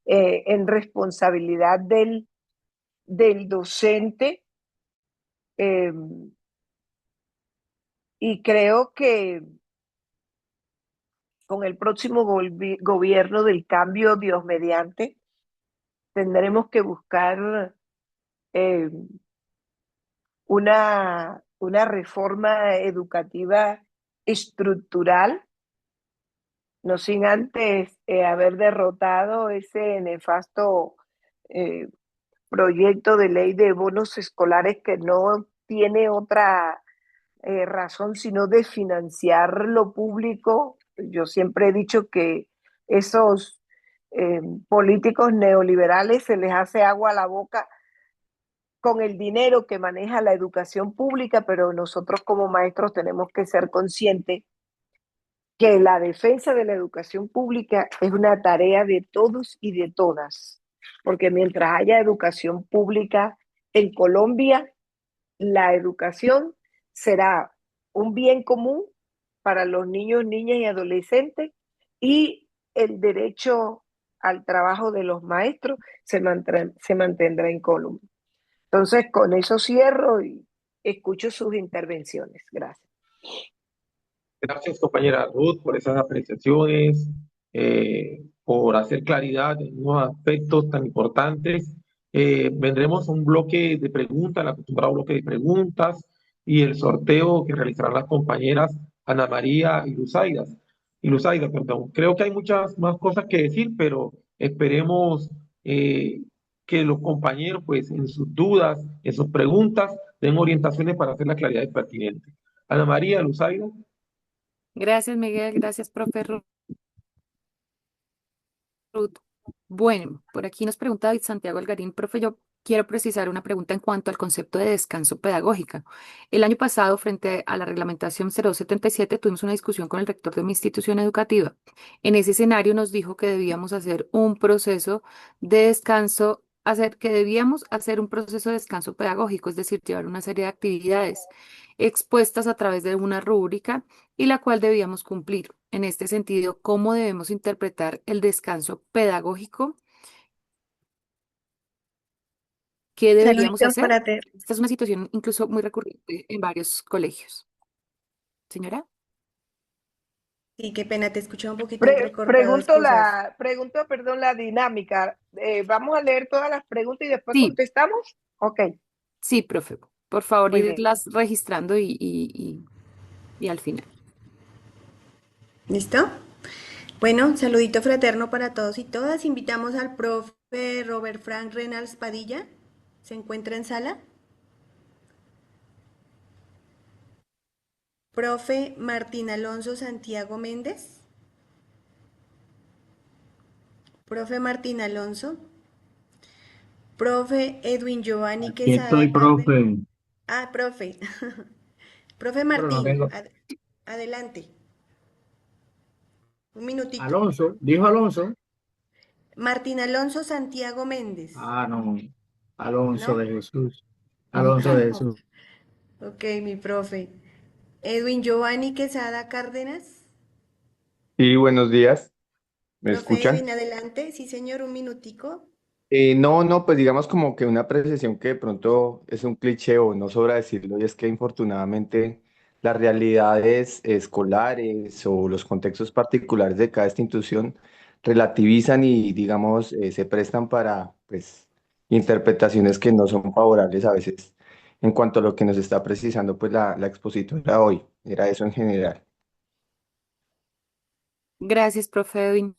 en responsabilidad del docente. Y creo que con el próximo gobierno del cambio, Dios mediante, tendremos que buscar eh, una reforma educativa estructural, no sin antes haber derrotado ese nefasto eh, proyecto de ley de bonos escolares que no tiene otra razón sino de financiar lo público. Yo siempre he dicho que esos políticos neoliberales se les hace agua a la boca con el dinero que maneja la educación pública, pero nosotros como maestros tenemos que ser conscientes que la defensa de la educación pública es una tarea de todos y de todas, porque mientras haya educación pública en Colombia, la educación será un bien común para los niños, niñas y adolescentes, y el derecho al trabajo de los maestros se mantendrá incólume. Entonces, con eso cierro y escucho sus intervenciones. Gracias. Gracias, compañera Ruth, por esas apreciaciones, por hacer claridad en unos aspectos tan importantes. Vendremos a un bloque de preguntas, el acostumbrado bloque de preguntas y el sorteo que realizarán las compañeras Ana María y Luzaida, perdón. Creo que hay muchas más cosas que decir, pero esperemos que los compañeros, pues, en sus dudas, en sus preguntas, den orientaciones para hacer las claridades pertinentes. Ana María, Luzaida. Gracias, Miguel. Gracias, profe Ruth. Bueno, por aquí nos pregunta David Santiago Algarín, profe, yo quiero precisar una pregunta en cuanto al concepto de descanso pedagógico. El año pasado, frente a la reglamentación 077, tuvimos una discusión con el rector de mi institución educativa. En ese escenario nos dijo que debíamos hacer un proceso de descanso, que debíamos hacer un proceso de descanso pedagógico, es decir, llevar una serie de actividades expuestas a través de una rúbrica y la cual debíamos cumplir. En este sentido, ¿cómo debemos interpretar el descanso pedagógico? ¿Qué deberíamos Saluditos hacer? para te. Esta es una situación incluso muy recurrente en varios colegios. Señora. Sí, qué pena, te escuché un poquito entrecortado, Pregunto, perdón, la dinámica. ¿Vamos a leer todas las preguntas y después Sí, contestamos? Ok, sí, profe. Por favor, muy bien. irlas registrando y al final. ¿Listo? Bueno, saludito fraterno para todos y todas. Invitamos al profe Robert Frank Reynolds Padilla. ¿Se encuentra en sala? Profe Martín Alonso Santiago Méndez. Profe Martín Alonso. Profe Edwin Giovanni Aquí Quesada estoy, Cárdenas. profe. Ah, profe. Profe Pero no Martín, tengo. adelante. Un minutito. Alonso, dijo Alonso. Martín Alonso Santiago Méndez. Ah, no. Alonso ¿No? de Jesús. Alonso de No. Jesús. Ok, mi profe. Edwin Giovanni Quesada Cárdenas. Sí, buenos días. ¿Me Profe escuchan? Edwin, adelante. Sí, señor, un minutico. No, pues digamos como que una apreciación que de pronto es un cliché o no sobra decirlo, y es que infortunadamente las realidades escolares o los contextos particulares de cada institución relativizan y digamos se prestan para pues interpretaciones que no son favorables a veces en cuanto a lo que nos está precisando pues la expositora hoy. Era eso en general. Gracias, profe Edwin.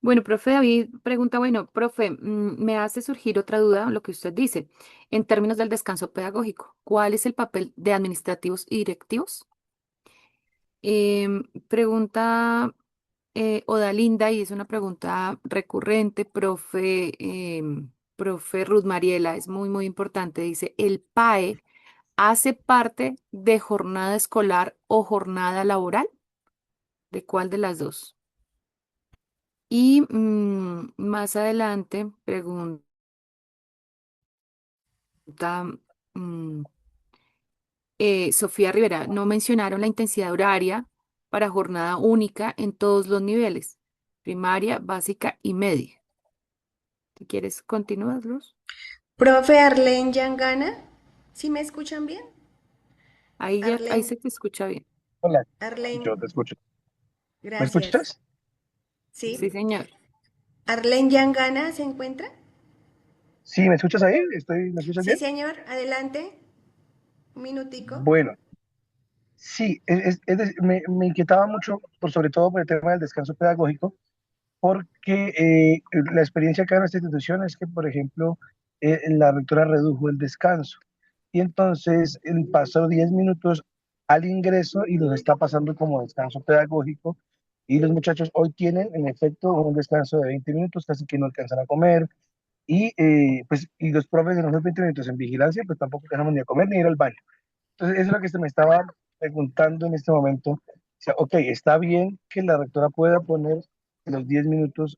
Bueno, profe David pregunta, bueno, profe, me hace surgir otra duda, lo que usted dice, en términos del descanso pedagógico. ¿Cuál es el papel de administrativos y directivos? Pregunta Odalinda, y es una pregunta recurrente, profe, profe Ruth Mariela, es muy, muy importante. Dice, ¿el PAE hace parte de jornada escolar o jornada laboral? ¿De cuál de las dos? Y más adelante pregunta mm, Sofía Rivera, no mencionaron la intensidad horaria para jornada única en todos los niveles, primaria, básica y media. Si quieres, continúas, Luz. Profe Arlene Yangana. ¿Sí me escuchan bien? Ahí ya, ahí Arlene, se te escucha bien. Hola, Arlene, yo te escucho. ¿Me gracias. escuchas? Sí, ¿Sí? señor. Arlene Yangana se encuentra. Sí, ¿me escuchas ahí? ¿Me escuchas Sí, bien? señor, adelante. Un minutico. Bueno, sí, me inquietaba mucho, por sobre todo por el tema del descanso pedagógico, porque la experiencia acá en esta institución es que, por ejemplo, la rectora redujo el descanso y entonces pasó 10 minutos al ingreso y los está pasando como descanso pedagógico y los muchachos hoy tienen, en efecto, un descanso de 20 minutos, casi que no alcanzan a comer. Y los profes de los 20 minutos en vigilancia, pues tampoco dejamos ni a comer ni ir al baño. Entonces, eso es lo que se me estaba preguntando en este momento. O sea, ok, está bien que la rectora pueda poner los 10 minutos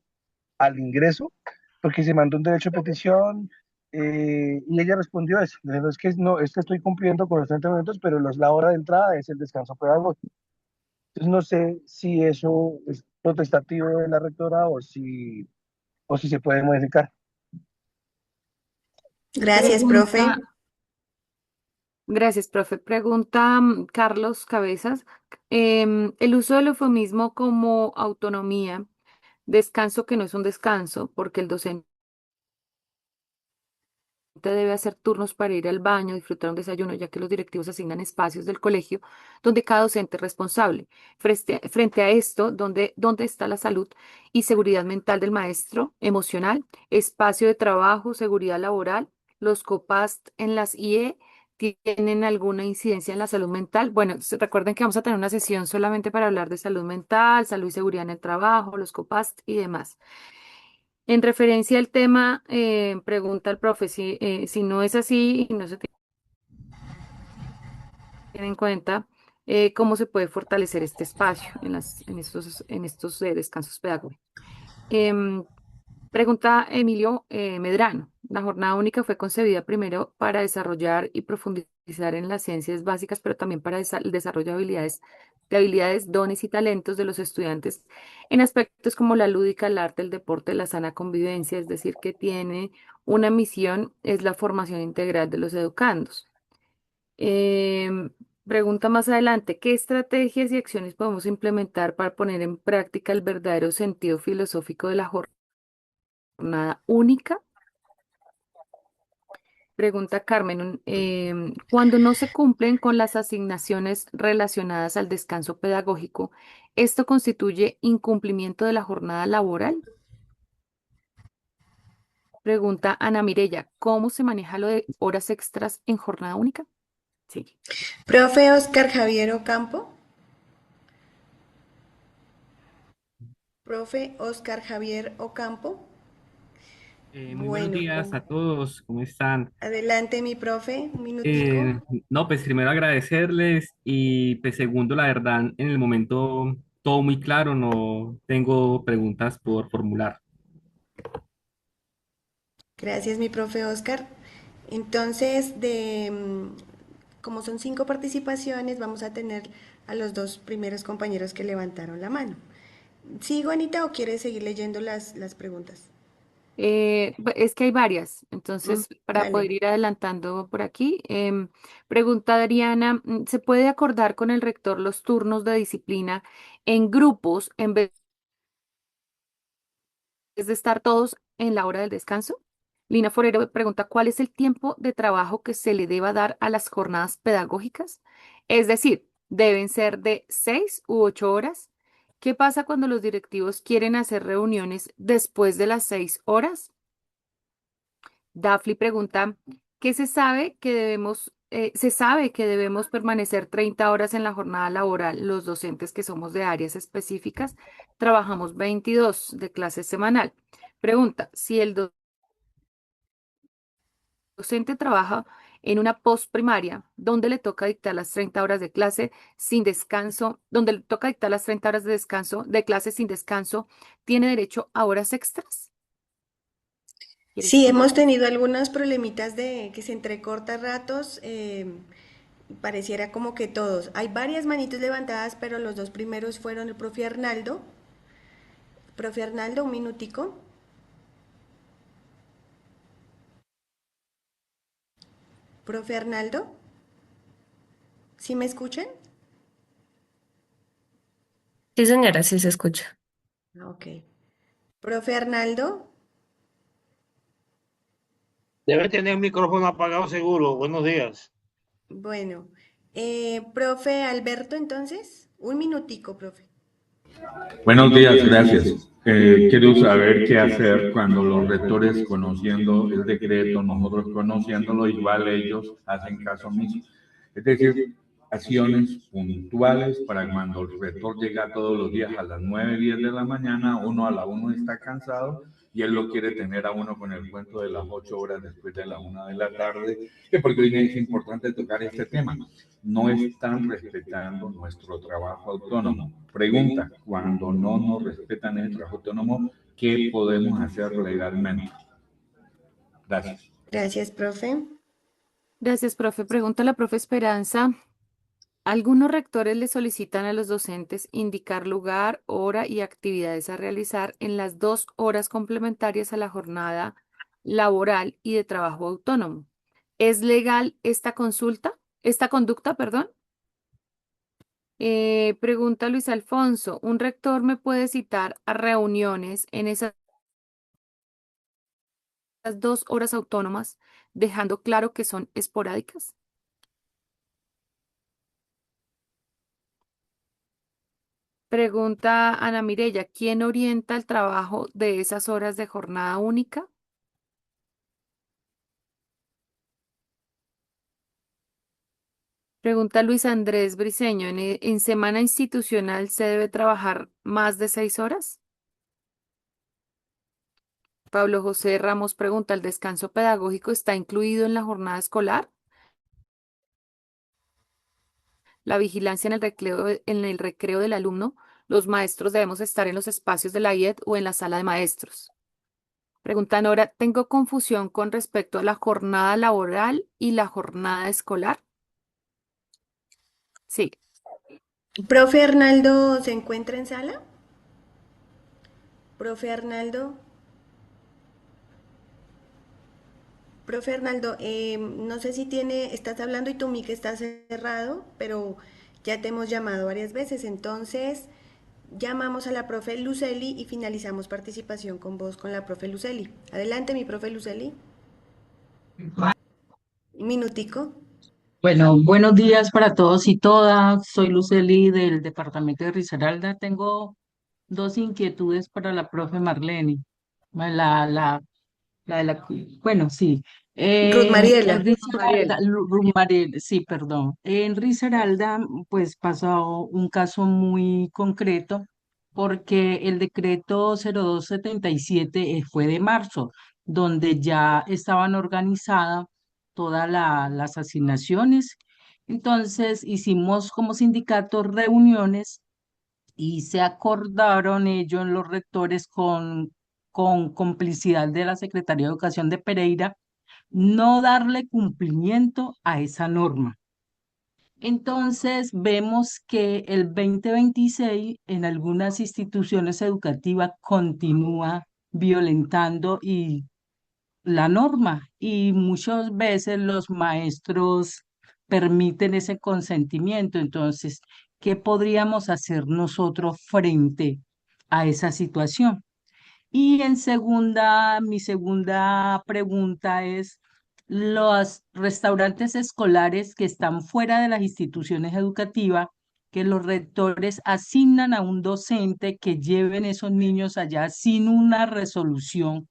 al ingreso, porque se mandó un derecho de petición, Y ella respondió eso, diciendo, es que no, es que estoy cumpliendo con los 30 minutos, pero la hora de entrada es el descanso pedagógico. Entonces no sé si eso es protestativo de la rectora o si se puede modificar. Gracias, profe. Pregunta, gracias, profe. Pregunta Carlos Cabezas. El uso del eufemismo como autonomía, descanso que no es un descanso, porque el docente debe hacer turnos para ir al baño, disfrutar un desayuno, ya que los directivos asignan espacios del colegio donde cada docente es responsable. Frente a esto, ¿dónde está la salud y seguridad mental del maestro, emocional, espacio de trabajo, seguridad laboral? ¿Los COPAST en las IE tienen alguna incidencia en la salud mental? Bueno, recuerden que vamos a tener una sesión solamente para hablar de salud mental, salud y seguridad en el trabajo, los COPAST y demás. En referencia al tema, pregunta el profe, si no es así y no se tiene en cuenta, cómo se puede fortalecer este espacio en estos descansos pedagógicos. Em, Pregunta Emilio Medrano. La jornada única fue concebida primero para desarrollar y profundizar en las ciencias básicas, pero también para el desarrollo de habilidades, dones y talentos de los estudiantes en aspectos como la lúdica, el arte, el deporte, la sana convivencia, es decir, que tiene una misión, es la formación integral de los educandos. Em, Pregunta más adelante, ¿qué estrategias y acciones podemos implementar para poner en práctica el verdadero sentido filosófico de la jornada única? Pregunta Carmen, cuando no se cumplen con las asignaciones relacionadas al descanso pedagógico, ¿esto constituye incumplimiento de la jornada laboral? Pregunta Ana Mirella, ¿cómo se maneja lo de horas extras en jornada única? Sí. Profe Oscar Javier Ocampo. Profe Oscar Javier Ocampo. Muy buenos días a todos, ¿cómo están? Adelante, mi profe, un minutico. No, pues primero agradecerles y pues segundo, la verdad, en el momento todo muy claro, no tengo preguntas por formular. Gracias, mi profe Oscar. Entonces, como son 5 participaciones, vamos a tener a los 2 primeros compañeros que levantaron la mano. ¿Sigo, Anita, o quieres seguir leyendo las preguntas? Es que hay varias, entonces para Dale. poder ir adelantando por aquí, pregunta Adriana, ¿se puede acordar con el rector los turnos de disciplina en grupos en vez de estar todos en la hora del descanso? Lina Forero pregunta, ¿cuál es el tiempo de trabajo que se le deba dar a las jornadas pedagógicas? Es decir, ¿deben ser de 6 u 8 horas? ¿Qué pasa cuando los directivos quieren hacer reuniones después de las 6 horas? Dafli pregunta, ¿qué se sabe que debemos permanecer 30 horas en la jornada laboral? Los docentes que somos de áreas específicas trabajamos 22 de clase semanal. Pregunta, si el docente trabaja en una postprimaria, donde le toca dictar las 30 horas de clase sin descanso, donde le toca dictar las 30 horas de descanso, de clase sin descanso, ¿tiene derecho a horas extras? Sí, hemos tenido algunos problemitas de que se entrecorta ratos, pareciera como que todos. Hay varias manitos levantadas, pero los 2 primeros fueron el profe Arnaldo. Profe Arnaldo, un minutico. Profe Arnaldo, ¿sí me escuchan? Sí, señora, sí se escucha. Ok. Profe Arnaldo. Debe tener el micrófono apagado seguro. Buenos días. Bueno, profe Alberto, entonces, un minutico, profe. Buenos días, gracias. Quiero saber qué hacer cuando los rectores, conociendo el decreto, nosotros conociéndolo, igual ellos hacen caso omiso. Es decir, acciones puntuales para cuando el rector llega todos los días a las 9, 10 de la mañana, uno a la 1 está cansado y él lo quiere tener a uno con el cuento de las 8 horas después de la 1 de la tarde, porque hoy es importante tocar este tema. No están respetando nuestro trabajo autónomo. Pregunta, cuando no nos respetan el trabajo autónomo, ¿qué podemos hacer legalmente? Gracias. Gracias, profe. Gracias, profe. Pregunta la profe Esperanza. Algunos rectores le solicitan a los docentes indicar lugar, hora y actividades a realizar en las 2 horas complementarias a la jornada laboral y de trabajo autónomo. ¿Es legal esta consulta? ¿Esta conducta, perdón? Pregunta Luis Alfonso. ¿Un rector me puede citar a reuniones en esas 2 horas autónomas, dejando claro que son esporádicas? Pregunta Ana Mirella, ¿quién orienta el trabajo de esas horas de jornada única? Pregunta Luis Andrés Briceño, ¿en semana institucional se debe trabajar más de 6 horas? Pablo José Ramos pregunta, ¿el descanso pedagógico está incluido en la jornada escolar? La vigilancia en el recreo del alumno, los maestros debemos estar en los espacios de la IED o en la sala de maestros. Pregunta Nora, tengo confusión con respecto a la jornada laboral y la jornada escolar. Sí, ¿Profe Arnaldo se encuentra en sala? ¿Profe Arnaldo? Profe Arnaldo, no sé si estás hablando y tu mic está cerrado, pero ya te hemos llamado varias veces, entonces llamamos a la profe Luceli y finalizamos participación con vos con la profe Luceli. Adelante, mi profe Luceli. Un minutico. Bueno, buenos días para todos y todas. Soy Luceli del departamento de Risaralda. Tengo dos inquietudes para la profe Marlene. La, la, la de la, bueno, sí. Ruth En Mariela. Risaralda, sí, perdón. En Risaralda, pues pasó un caso muy concreto porque el decreto 0277 fue de marzo, donde ya estaban organizadas todas las asignaciones. Entonces hicimos como sindicato reuniones y se acordaron ellos, los rectores, con complicidad de la Secretaría de Educación de Pereira, no darle cumplimiento a esa norma. Entonces, vemos que el 2026 en algunas instituciones educativas continúa violentando la norma y muchas veces los maestros permiten ese consentimiento. Entonces, ¿qué podríamos hacer nosotros frente a esa situación? Y mi segunda pregunta es, los restaurantes escolares que están fuera de las instituciones educativas, que los rectores asignan a un docente que lleven esos niños allá sin una resolución,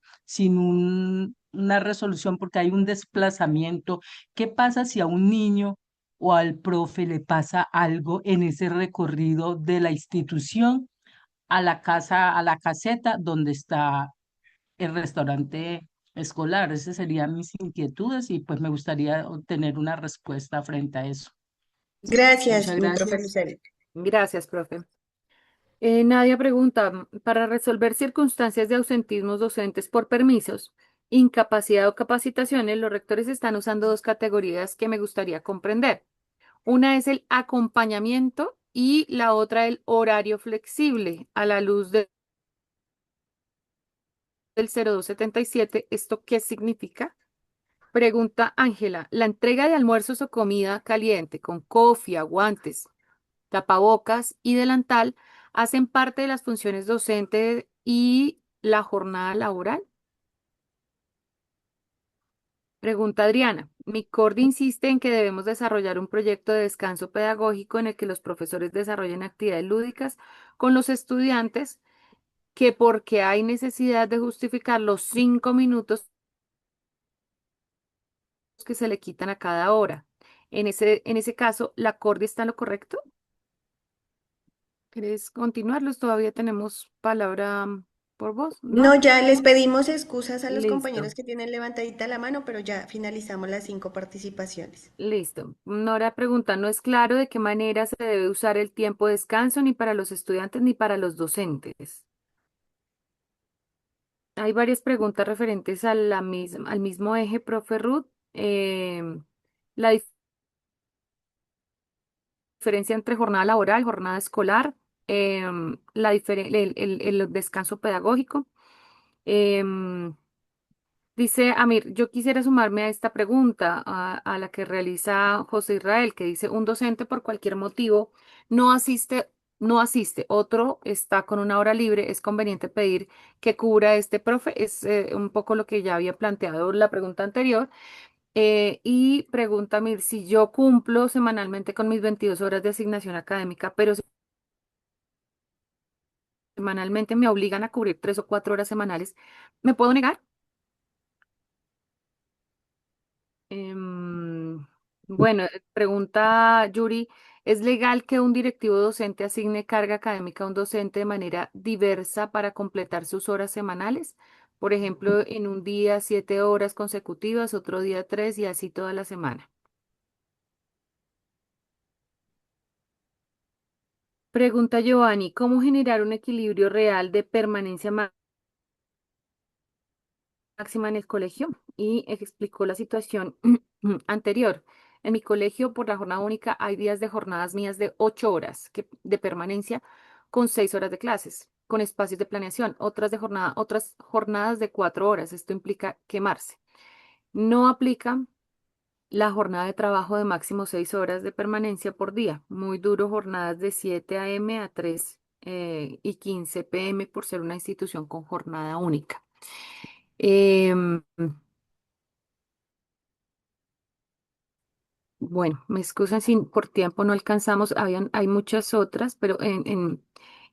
una resolución porque hay un desplazamiento. ¿Qué pasa si a un niño o al profe le pasa algo en ese recorrido de la institución a la casa, a la caseta donde está el restaurante escolar? Esas serían mis inquietudes y pues me gustaría obtener una respuesta frente a eso. Gracias, Muchas mi profe gracias. Luceli. gracias, profe. Nadia pregunta, para resolver circunstancias de ausentismos docentes por permisos, incapacidad o capacitaciones, los rectores están usando dos categorías que me gustaría comprender. Una es el acompañamiento y la otra el horario flexible. A la luz del 0277, ¿esto qué significa? Pregunta Ángela, ¿la entrega de almuerzos o comida caliente con cofia, guantes, tapabocas y delantal hacen parte de las funciones docentes y la jornada laboral? Pregunta Adriana, mi CORDI insiste en que debemos desarrollar un proyecto de descanso pedagógico en el que los profesores desarrollen actividades lúdicas con los estudiantes, que porque hay necesidad de justificar los 5 minutos que se le quitan a cada hora. En ese caso, ¿la CORDI está en lo correcto? ¿Quieres continuarlos? Todavía tenemos palabra por vos, No, ¿no? ya les pedimos excusas a los Listo, compañeros que tienen levantadita la mano, pero ya finalizamos las 5 participaciones. listo. Nora pregunta, no es claro de qué manera se debe usar el tiempo de descanso ni para los estudiantes ni para los docentes. Hay varias preguntas referentes a al mismo eje, profe Ruth. La diferencia entre jornada laboral, jornada escolar, el descanso pedagógico. Em, Dice Amir, yo quisiera sumarme a esta pregunta, a la que realiza José Israel, que dice, un docente por cualquier motivo no asiste, no asiste, otro está con una hora libre, ¿es conveniente pedir que cubra este profe? Es un poco lo que ya había planteado la pregunta anterior. Y pregunta Amir, si yo cumplo semanalmente con mis 22 horas de asignación académica, pero semanalmente me obligan a cubrir 3 o 4 horas semanales, ¿me puedo negar? Em, bueno, pregunta Yuri, ¿es legal que un directivo docente asigne carga académica a un docente de manera diversa para completar sus horas semanales? Por ejemplo, en un día 7 horas consecutivas, otro día 3 y así toda la semana. Pregunta Giovanni, ¿cómo generar un equilibrio real de permanencia máxima en el colegio? Y explicó la situación anterior. En mi colegio, por la jornada única, hay días de jornadas mías de 8 horas de permanencia con 6 horas de clases, con espacios de planeación, otras jornadas de 4 horas. Esto implica quemarse. No aplica la jornada de trabajo de máximo 6 horas de permanencia por día. Muy duro, jornadas de 7 a.m. a 3 y 15 p.m. por ser una institución con jornada única. Em, Bueno, me excusan si por tiempo no alcanzamos, hay muchas otras, pero en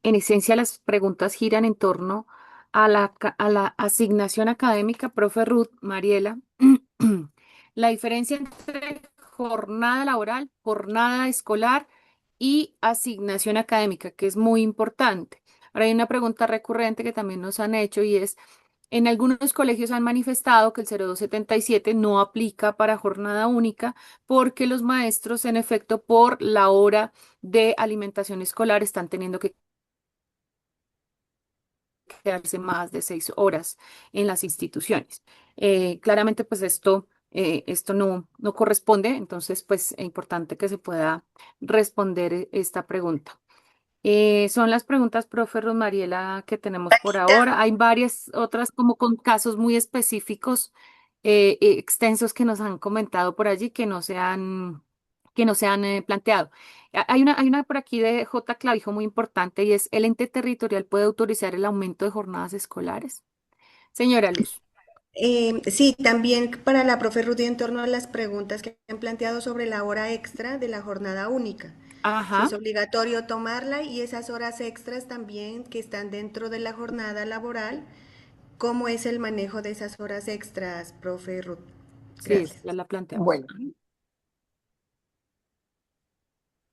esencia las preguntas giran en torno a la asignación académica, profe Ruth, Mariela, la diferencia entre jornada laboral, jornada escolar y asignación académica, que es muy importante. Ahora hay una pregunta recurrente que también nos han hecho y es, en algunos colegios han manifestado que el 0277 no aplica para jornada única porque los maestros, en efecto, por la hora de alimentación escolar están teniendo que quedarse más de 6 horas en las instituciones. Claramente, pues esto no corresponde, entonces, pues es importante que se pueda responder esta pregunta. Son las preguntas, profe Rosmariela, que tenemos por ahora. Hay varias otras como con casos muy específicos, extensos que nos han comentado por allí que no se han planteado. Hay una por aquí de J. Clavijo muy importante y es, ¿el ente territorial puede autorizar el aumento de jornadas escolares? Señora Luz. Sí, también para la profe Rudy en torno a las preguntas que han planteado sobre la hora extra de la jornada única. Si es Ajá. obligatorio tomarla y esas horas extras también que están dentro de la jornada laboral, ¿cómo es el manejo de esas horas extras, profe Ruth? Sí, Gracias. ya la planteamos. Bueno,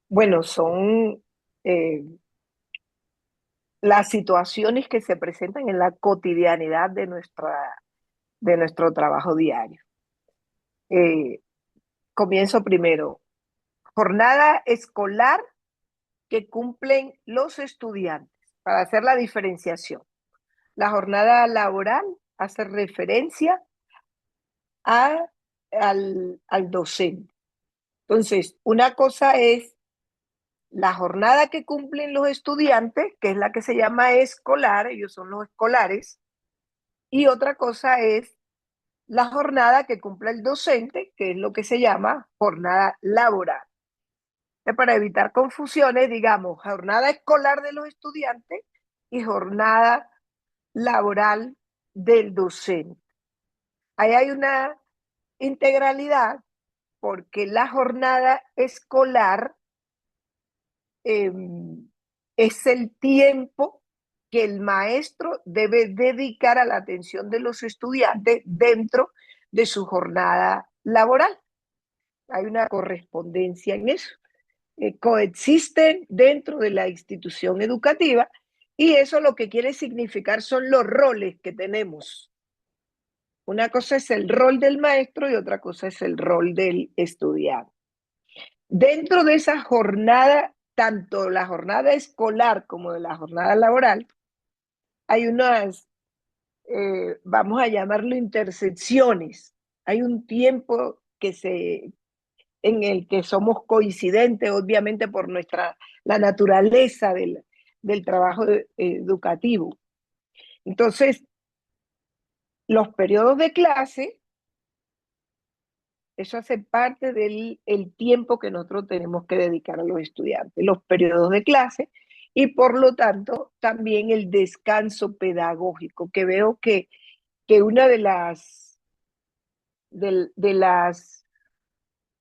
bueno, son las situaciones que se presentan en la cotidianidad de nuestro trabajo diario. Comienzo primero. Jornada escolar que cumplen los estudiantes, para hacer la diferenciación. La jornada laboral hace referencia al docente. Entonces, una cosa es la jornada que cumplen los estudiantes, que es la que se llama escolar, ellos son los escolares, y otra cosa es la jornada que cumple el docente, que es lo que se llama jornada laboral. Para evitar confusiones, digamos, jornada escolar de los estudiantes y jornada laboral del docente. Ahí hay una integralidad porque la jornada escolar es el tiempo que el maestro debe dedicar a la atención de los estudiantes dentro de su jornada laboral. Hay una correspondencia en eso. Coexisten dentro de la institución educativa y eso lo que quiere significar son los roles que tenemos. Una cosa es el rol del maestro y otra cosa es el rol del estudiante. Dentro de esa jornada, tanto la jornada escolar como de la jornada laboral, hay unas vamos a llamarlo intersecciones. Hay un tiempo en el que somos coincidentes, obviamente por la naturaleza del trabajo educativo. Entonces, los periodos de clase, eso hace parte del tiempo que nosotros tenemos que dedicar a los estudiantes, los periodos de clase, y por lo tanto también el descanso pedagógico, que veo que una de las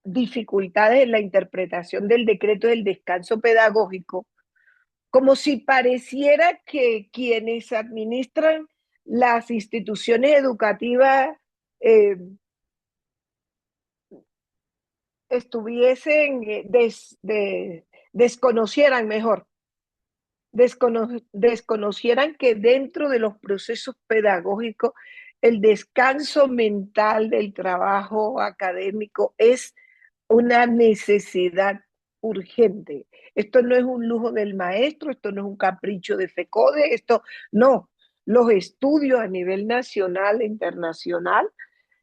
dificultades en la interpretación del decreto del descanso pedagógico, como si pareciera que quienes administran las instituciones educativas desconocieran mejor, desconocieran que dentro de los procesos pedagógicos el descanso mental del trabajo académico es una necesidad urgente. Esto no es un lujo del maestro, esto no es un capricho de FECODE, esto no. Los estudios a nivel nacional e internacional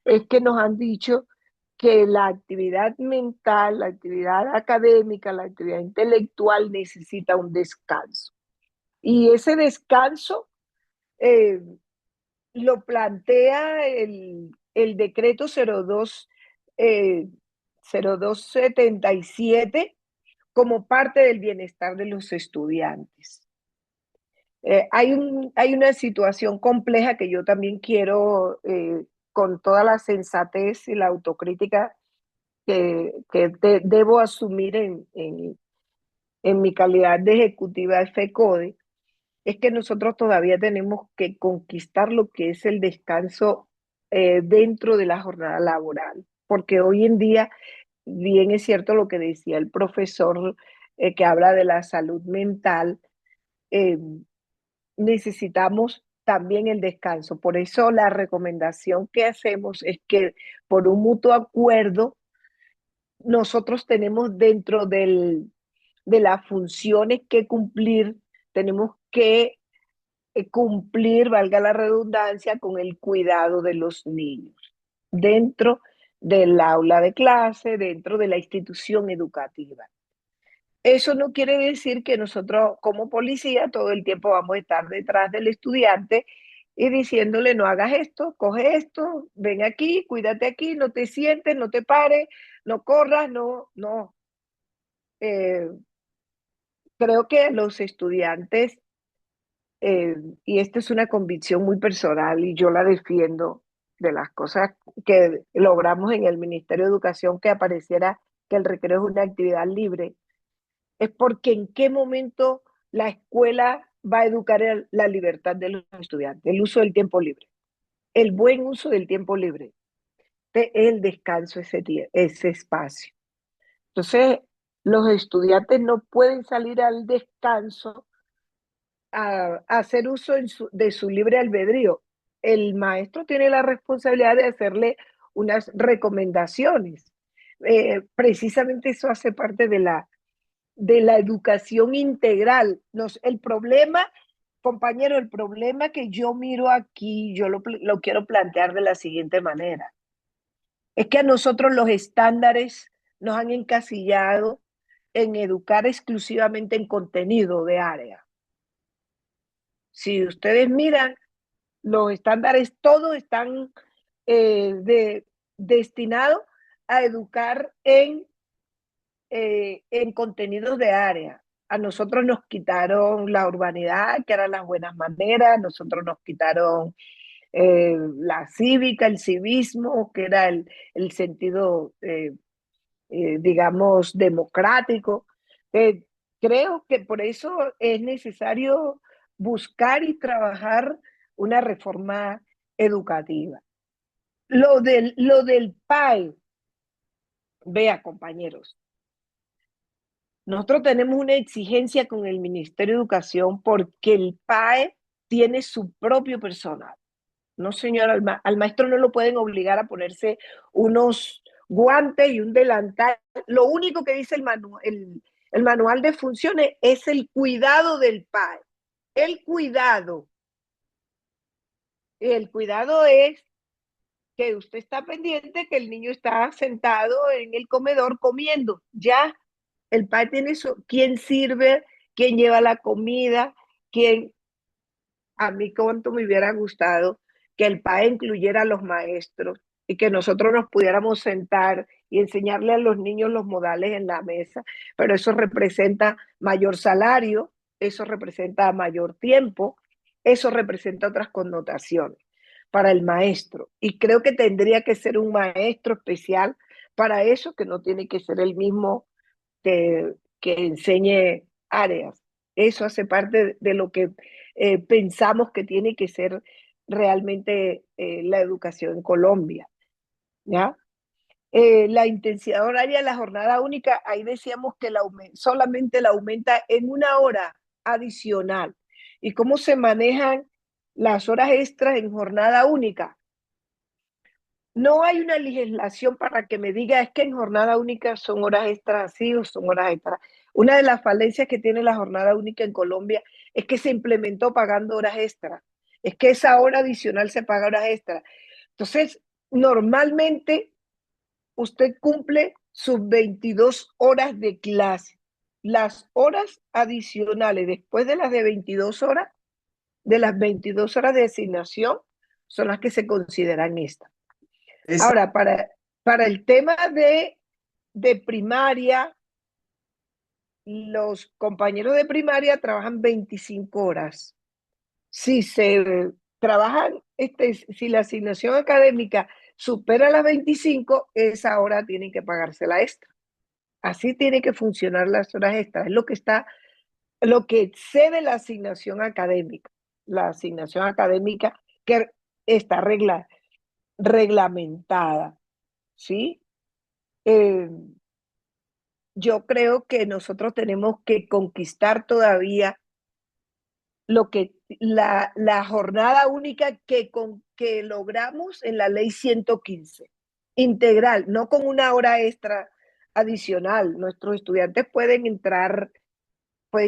es que nos han dicho que la actividad mental, la actividad académica, la actividad intelectual necesita un descanso. Y ese descanso lo plantea el decreto 0277 como parte del bienestar de los estudiantes. Hay una situación compleja que yo también quiero, con toda la sensatez y la autocrítica que debo asumir en mi calidad de ejecutiva de FECODE, es que nosotros todavía tenemos que conquistar lo que es el descanso dentro de la jornada laboral, porque hoy en día, bien es cierto lo que decía el profesor que habla de la salud mental, necesitamos también el descanso. Por eso la recomendación que hacemos es que por un mutuo acuerdo nosotros tenemos dentro de las funciones que cumplir, tenemos que cumplir, valga la redundancia, con el cuidado de los niños dentro del aula de clase, dentro de la institución educativa. Eso no quiere decir que nosotros como policía todo el tiempo vamos a estar detrás del estudiante y diciéndole no hagas esto, coge esto, ven aquí, cuídate aquí, no te sientes, no te pares, no corras, no. Creo que los estudiantes, y esta es una convicción muy personal y yo la defiendo, de las cosas que logramos en el Ministerio de Educación, que apareciera que el recreo es una actividad libre, es porque en qué momento la escuela va a educar la libertad de los estudiantes, el uso del tiempo libre, el buen uso del tiempo libre, el descanso, ese espacio. Entonces, los estudiantes no pueden salir al descanso a hacer uso de su libre albedrío. El maestro tiene la responsabilidad de hacerle unas recomendaciones. Precisamente eso hace parte de la educación integral. El problema, compañero, el problema que yo miro aquí, yo lo quiero plantear de la siguiente manera. Es que a nosotros los estándares nos han encasillado en educar exclusivamente en contenido de área. Si ustedes miran, los estándares todos están destinados a educar en contenidos de área. A nosotros nos quitaron la urbanidad, que eran las buenas maneras, nosotros nos quitaron la cívica, el civismo, que era el sentido, digamos, democrático. Creo que por eso es necesario buscar y trabajar una reforma educativa. Lo del PAE, vea, compañeros, nosotros tenemos una exigencia con el Ministerio de Educación porque el PAE tiene su propio personal. No, señor, al maestro no lo pueden obligar a ponerse unos guantes y un delantal. Lo único que dice el manual de funciones es el cuidado del PAE. El cuidado. El cuidado es que usted está pendiente que el niño está sentado en el comedor comiendo. Ya, el padre tiene eso. ¿Quién sirve? ¿Quién lleva la comida? ¿Quién? A mí cuánto me hubiera gustado que el PAE incluyera a los maestros y que nosotros nos pudiéramos sentar y enseñarle a los niños los modales en la mesa, pero eso representa mayor salario, eso representa mayor tiempo, eso representa otras connotaciones para el maestro. Y creo que tendría que ser un maestro especial para eso, que no tiene que ser el mismo que enseñe áreas. Eso hace parte de lo que pensamos que tiene que ser realmente la educación en Colombia, ¿ya? La intensidad horaria de la jornada única, ahí decíamos que solamente la aumenta en 1 hora adicional. ¿Y cómo se manejan las horas extras en jornada única? No hay una legislación para que me diga es que en jornada única son horas extras así o son horas extras. Una de las falencias que tiene la jornada única en Colombia es que se implementó pagando horas extras. Es que esa hora adicional se paga horas extras. Entonces, normalmente usted cumple sus 22 horas de clase. Las horas adicionales después de las de 22 horas, de las 22 horas de asignación, son las que se consideran estas. Ahora, para el tema de primaria, los compañeros de primaria trabajan 25 horas. Si se trabajan, si la asignación académica supera las 25, esa hora tienen que pagarse la extra. Así tiene que funcionar las horas extras. Es lo que excede la asignación académica. La asignación académica que está reglamentada, ¿sí? Yo creo que nosotros tenemos que conquistar todavía la jornada única que logramos en la ley 115, integral, no con 1 hora extra adicional. Nuestros estudiantes pueden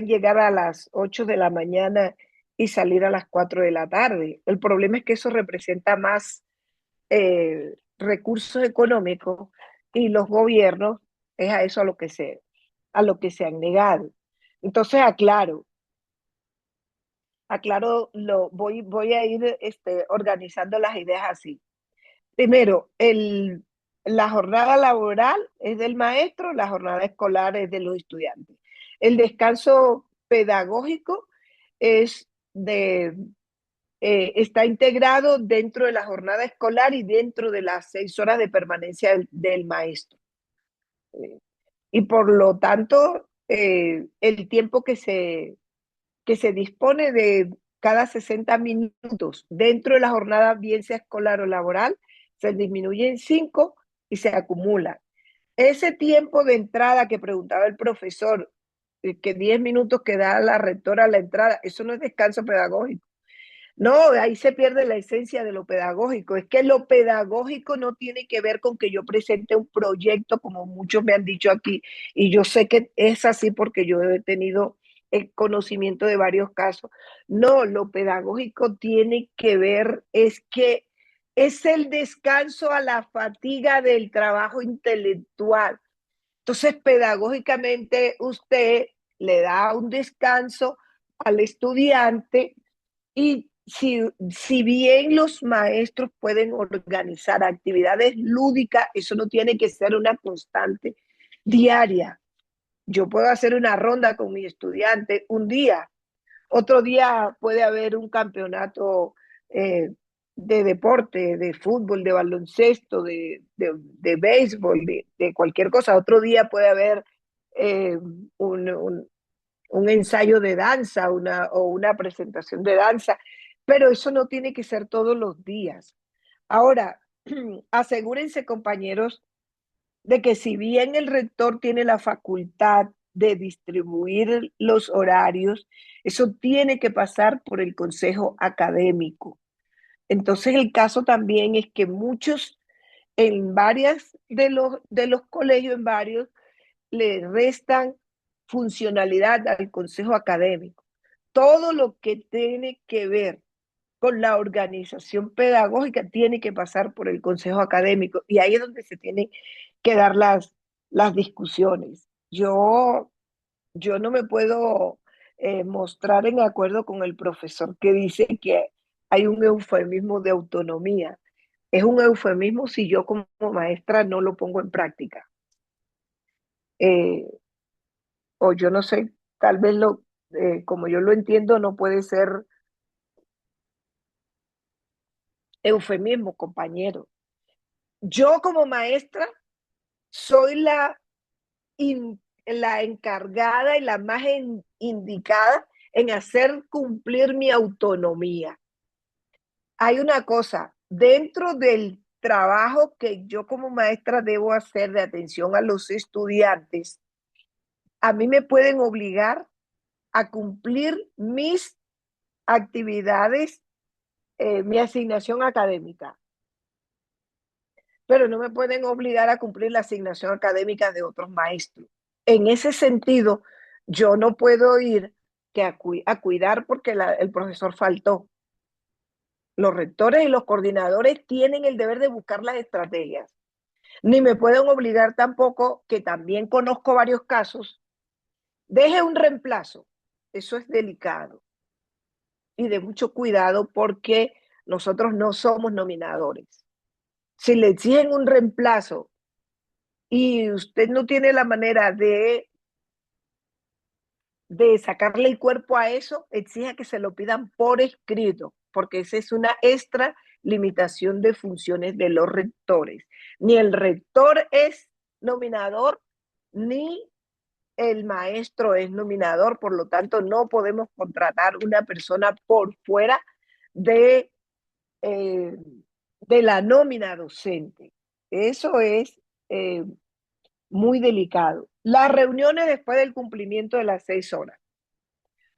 llegar a las 8 de la mañana y salir a las 4 de la tarde. El problema es que eso representa más recursos económicos y los gobiernos es a eso a lo que se han negado. Entonces voy a ir organizando las ideas así. Primero, la jornada laboral es del maestro, la jornada escolar es de los estudiantes. El descanso pedagógico está integrado dentro de la jornada escolar y dentro de las 6 horas de permanencia del maestro. Y por lo tanto, el tiempo que se dispone de cada 60 minutos dentro de la jornada, bien sea escolar o laboral, se disminuye en 5 y se acumula. Ese tiempo de entrada que preguntaba el profesor, que 10 minutos que da la rectora a la entrada, eso no es descanso pedagógico. No, ahí se pierde la esencia de lo pedagógico. Es que lo pedagógico no tiene que ver con que yo presente un proyecto, como muchos me han dicho aquí, y yo sé que es así porque yo he tenido el conocimiento de varios casos. No, lo pedagógico tiene que ver, es que es el descanso a la fatiga del trabajo intelectual. Entonces, pedagógicamente, usted le da un descanso al estudiante y si bien los maestros pueden organizar actividades lúdicas, eso no tiene que ser una constante diaria. Yo puedo hacer una ronda con mi estudiante un día, otro día puede haber un campeonato de deporte, de fútbol, de baloncesto, de béisbol, de cualquier cosa. Otro día puede haber un ensayo de danza o una presentación de danza, pero eso no tiene que ser todos los días. Ahora, asegúrense, compañeros, de que si bien el rector tiene la facultad de distribuir los horarios, eso tiene que pasar por el consejo académico. Entonces, el caso también es que muchos, en varias de los colegios, en varios, le restan funcionalidad al consejo académico. Todo lo que tiene que ver con la organización pedagógica tiene que pasar por el consejo académico y ahí es donde se tienen que dar las discusiones. Yo no me puedo mostrar en acuerdo con el profesor que dice que hay un eufemismo de autonomía. Es un eufemismo si yo como maestra no lo pongo en práctica. O yo no sé, tal vez como yo lo entiendo, no puede ser eufemismo, compañero. Yo como maestra soy la encargada y la más indicada en hacer cumplir mi autonomía. Hay una cosa, dentro del trabajo que yo como maestra debo hacer de atención a los estudiantes, a mí me pueden obligar a cumplir mis actividades, mi asignación académica, pero no me pueden obligar a cumplir la asignación académica de otros maestros. En ese sentido, yo no puedo ir a cuidar porque el profesor faltó. Los rectores y los coordinadores tienen el deber de buscar las estrategias. Ni me pueden obligar tampoco, que también conozco varios casos, deje un reemplazo. Eso es delicado y de mucho cuidado porque nosotros no somos nominadores. Si le exigen un reemplazo y usted no tiene la manera de sacarle el cuerpo a eso, exija que se lo pidan por escrito, porque esa es una extra limitación de funciones de los rectores. Ni el rector es nominador, ni el maestro es nominador, por lo tanto no podemos contratar una persona por fuera de, de la nómina docente. Eso es muy delicado. Las reuniones después del cumplimiento de las 6 horas,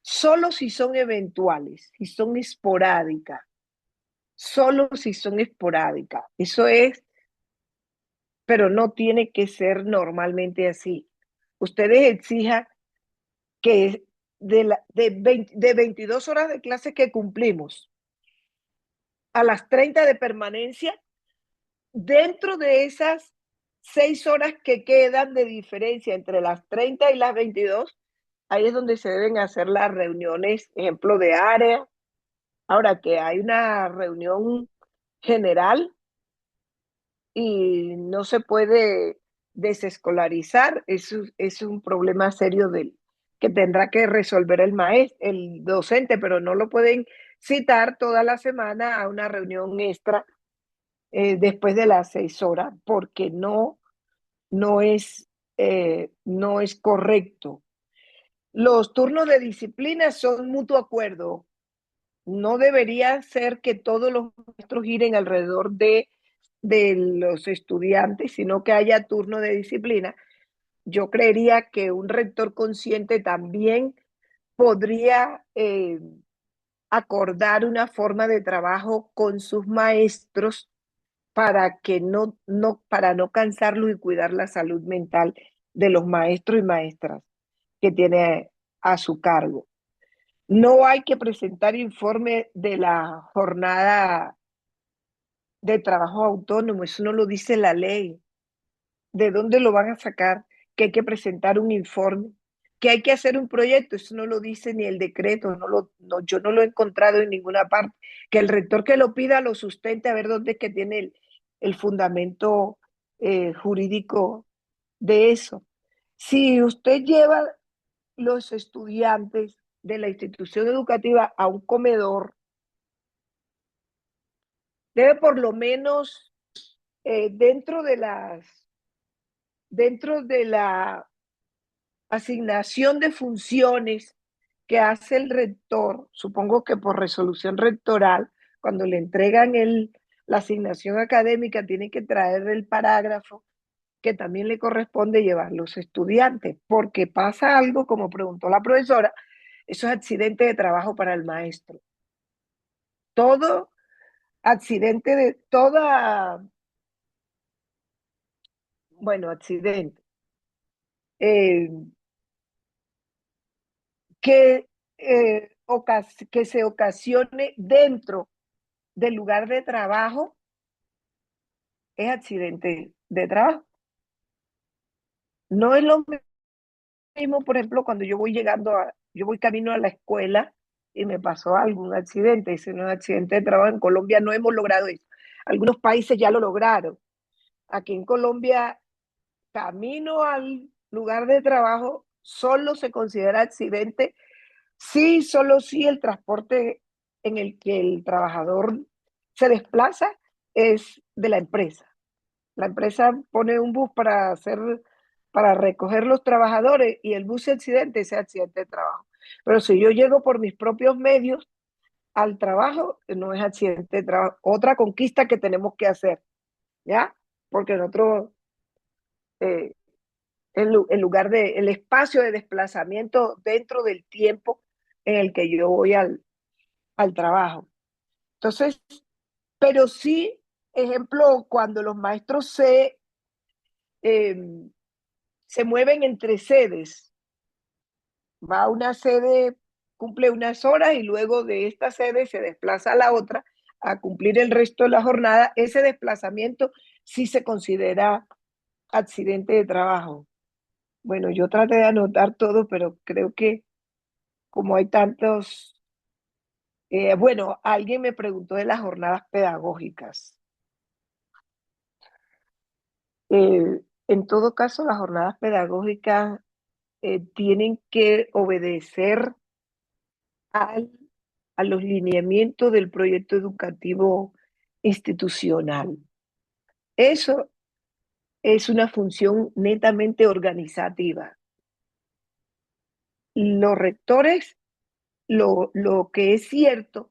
solo si son eventuales, si son esporádicas, solo si son esporádicas. Eso es, pero no tiene que ser normalmente así. Ustedes exijan que de 22 horas de clase que cumplimos a las 30 de permanencia, dentro de esas 6 horas que quedan de diferencia entre las 30 y las 22, ahí es donde se deben hacer las reuniones, ejemplo de área. Ahora que hay una reunión general y no se puede desescolarizar, eso es un problema serio que tendrá que resolver el docente, pero no lo pueden citar toda la semana a una reunión extra después de las 6 horas, porque no es correcto. Los turnos de disciplina son mutuo acuerdo. No debería ser que todos los maestros giren alrededor de los estudiantes, sino que haya turno de disciplina. Yo creería que un rector consciente también podría acordar una forma de trabajo con sus maestros para para no cansarlos y cuidar la salud mental de los maestros y maestras que tiene a su cargo. No hay que presentar informe de la jornada de trabajo autónomo, eso no lo dice la ley. ¿De dónde lo van a sacar? Que hay que presentar un informe, que hay que hacer un proyecto, eso no lo dice ni el decreto, yo no lo he encontrado en ninguna parte. Que el rector que lo pida lo sustente, a ver dónde es que tiene el fundamento jurídico de eso. Si usted lleva los estudiantes de la institución educativa a un comedor, debe por lo menos dentro de la asignación de funciones que hace el rector, supongo que por resolución rectoral, cuando le entregan la asignación académica, tiene que traer el parágrafo que también le corresponde llevar los estudiantes, porque pasa algo, como preguntó la profesora, eso es accidente de trabajo para el maestro. Todo accidente de toda, bueno, accidente, que se ocasione dentro del lugar de trabajo es accidente de trabajo. No es lo mismo, por ejemplo, cuando yo yo voy camino a la escuela y me pasó algún accidente. Ese no es accidente de trabajo. En Colombia no hemos logrado eso. Algunos países ya lo lograron. Aquí en Colombia, camino al lugar de trabajo solo se considera accidente. Sí, solo si el transporte en el que el trabajador se desplaza es de la empresa. La empresa pone un bus para recoger los trabajadores y el bus se accidente, ese accidente de trabajo. Pero si yo llego por mis propios medios al trabajo, no es accidente de trabajo. Otra conquista que tenemos que hacer, ¿ya? Porque nosotros, eh, el espacio de desplazamiento dentro del tiempo en el que yo voy al trabajo. Entonces, pero sí, ejemplo, cuando los maestros se mueven entre sedes, va a una sede, cumple unas horas y luego de esta sede se desplaza a la otra a cumplir el resto de la jornada, ese desplazamiento sí se considera accidente de trabajo. Bueno, yo traté de anotar todo, pero creo que como hay tantos, bueno, alguien me preguntó de las jornadas pedagógicas. En todo caso, las jornadas pedagógicas tienen que obedecer a los lineamientos del proyecto educativo institucional. Eso es una función netamente organizativa. Los rectores, lo que es cierto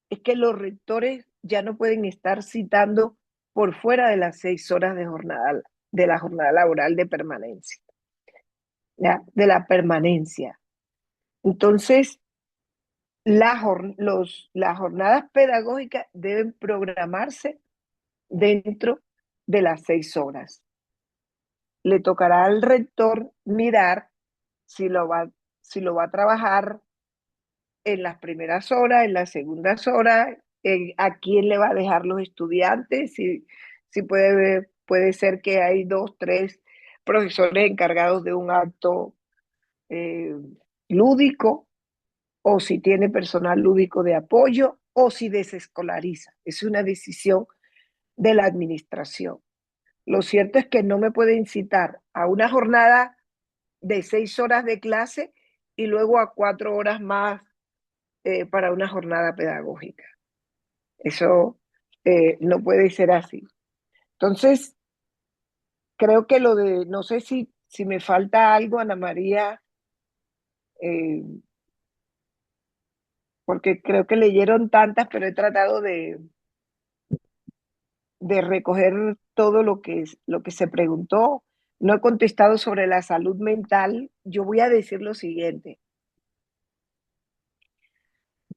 es que los rectores ya no pueden estar citando por fuera de las 6 horas de la jornada laboral de permanencia, ¿ya? De la permanencia. Entonces, las jornadas pedagógicas deben programarse dentro de las 6 horas. Le tocará al rector mirar si lo va a trabajar en las primeras horas, en las segundas horas, a quién le va a dejar los estudiantes, si puede ser que hay 2, 3 profesores encargados de un acto lúdico, o si tiene personal lúdico de apoyo, o si desescolariza. Es una decisión de la administración. Lo cierto es que no me puede incitar a una jornada de 6 horas de clase y luego a 4 horas más para una jornada pedagógica. Eso no puede ser así. Entonces, creo que no sé si me falta algo, Ana María, porque creo que leyeron tantas, pero he tratado de recoger todo lo que se preguntó. No he contestado sobre la salud mental. Yo voy a decir lo siguiente.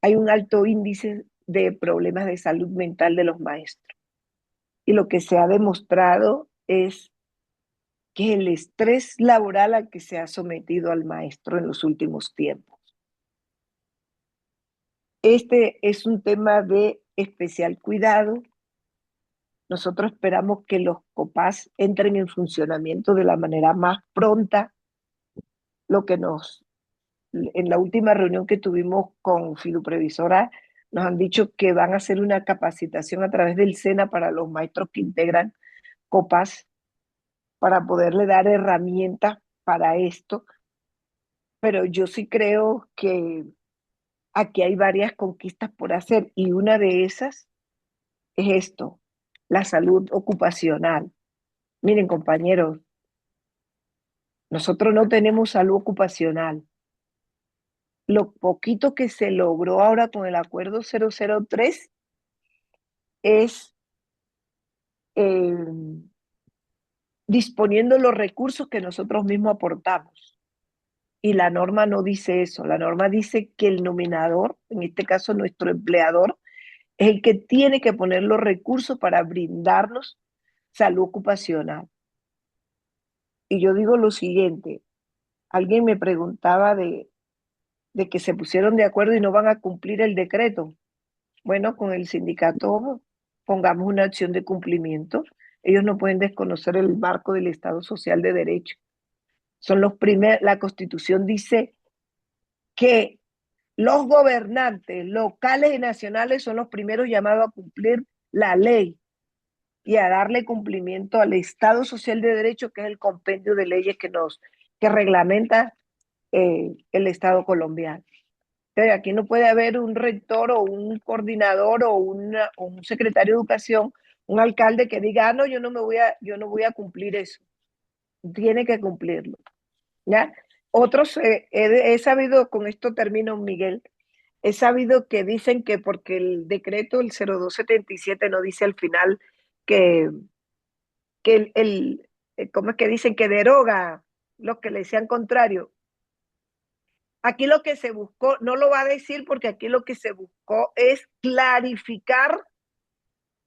Hay un alto índice de problemas de salud mental de los maestros. Y lo que se ha demostrado es que el estrés laboral al que se ha sometido al maestro en los últimos tiempos. Este es un tema de especial cuidado. Nosotros esperamos que los COPAS entren en funcionamiento de la manera más pronta. En la última reunión que tuvimos con Fiduprevisora, nos han dicho que van a hacer una capacitación a través del SENA para los maestros que integran COPAS para poderle dar herramientas para esto. Pero yo sí creo que aquí hay varias conquistas por hacer y una de esas es esto, la salud ocupacional. Miren, compañeros, nosotros no tenemos salud ocupacional. Lo poquito que se logró ahora con el acuerdo 003 es disponiendo los recursos que nosotros mismos aportamos. Y la norma no dice eso. La norma dice que el nominador, en este caso nuestro empleador, es el que tiene que poner los recursos para brindarnos salud ocupacional. Y yo digo lo siguiente, alguien me preguntaba de que se pusieron de acuerdo y no van a cumplir el decreto. Bueno, con el sindicato pongamos una acción de cumplimiento. Ellos no pueden desconocer el marco del Estado Social de Derecho. Son los primeros, la Constitución dice que los gobernantes locales y nacionales son los primeros llamados a cumplir la ley y a darle cumplimiento al Estado Social de Derecho, que es el compendio de leyes que reglamenta el Estado colombiano. Entonces, aquí no puede haber un rector o un coordinador o un secretario de educación, un alcalde que diga, no, yo no voy a cumplir eso. Tiene que cumplirlo. ¿Ya? Otros, he sabido, con esto termino, Miguel, he sabido que dicen que porque el decreto, el 0277, no dice al final que ¿cómo es que dicen? Que deroga lo que le decían contrario. Aquí lo que se buscó, no lo va a decir porque aquí lo que se buscó es clarificar,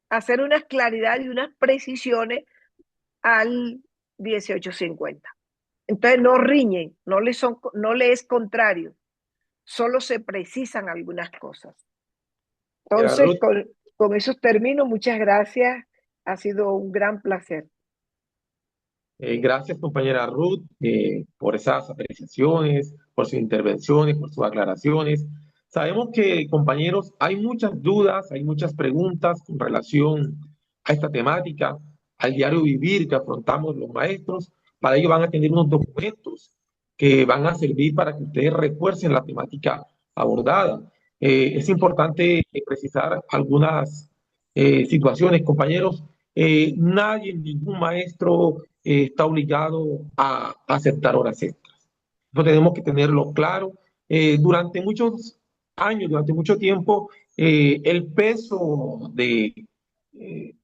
hacer unas claridades y unas precisiones al 1850. Entonces no riñen, no le es contrario, solo se precisan algunas cosas. Entonces, con esos términos, muchas gracias, ha sido un gran placer. Gracias, compañera Ruth, por esas apreciaciones, por sus intervenciones, por sus aclaraciones. Sabemos que, compañeros, hay muchas dudas, hay muchas preguntas con relación a esta temática, al diario vivir que afrontamos los maestros. Para ello van a tener unos documentos que van a servir para que ustedes refuercen la temática abordada. Es importante precisar algunas situaciones, compañeros. Nadie, ningún maestro está obligado a aceptar horas extras. Eso tenemos que tenerlo claro. Durante muchos años, durante mucho tiempo, el peso de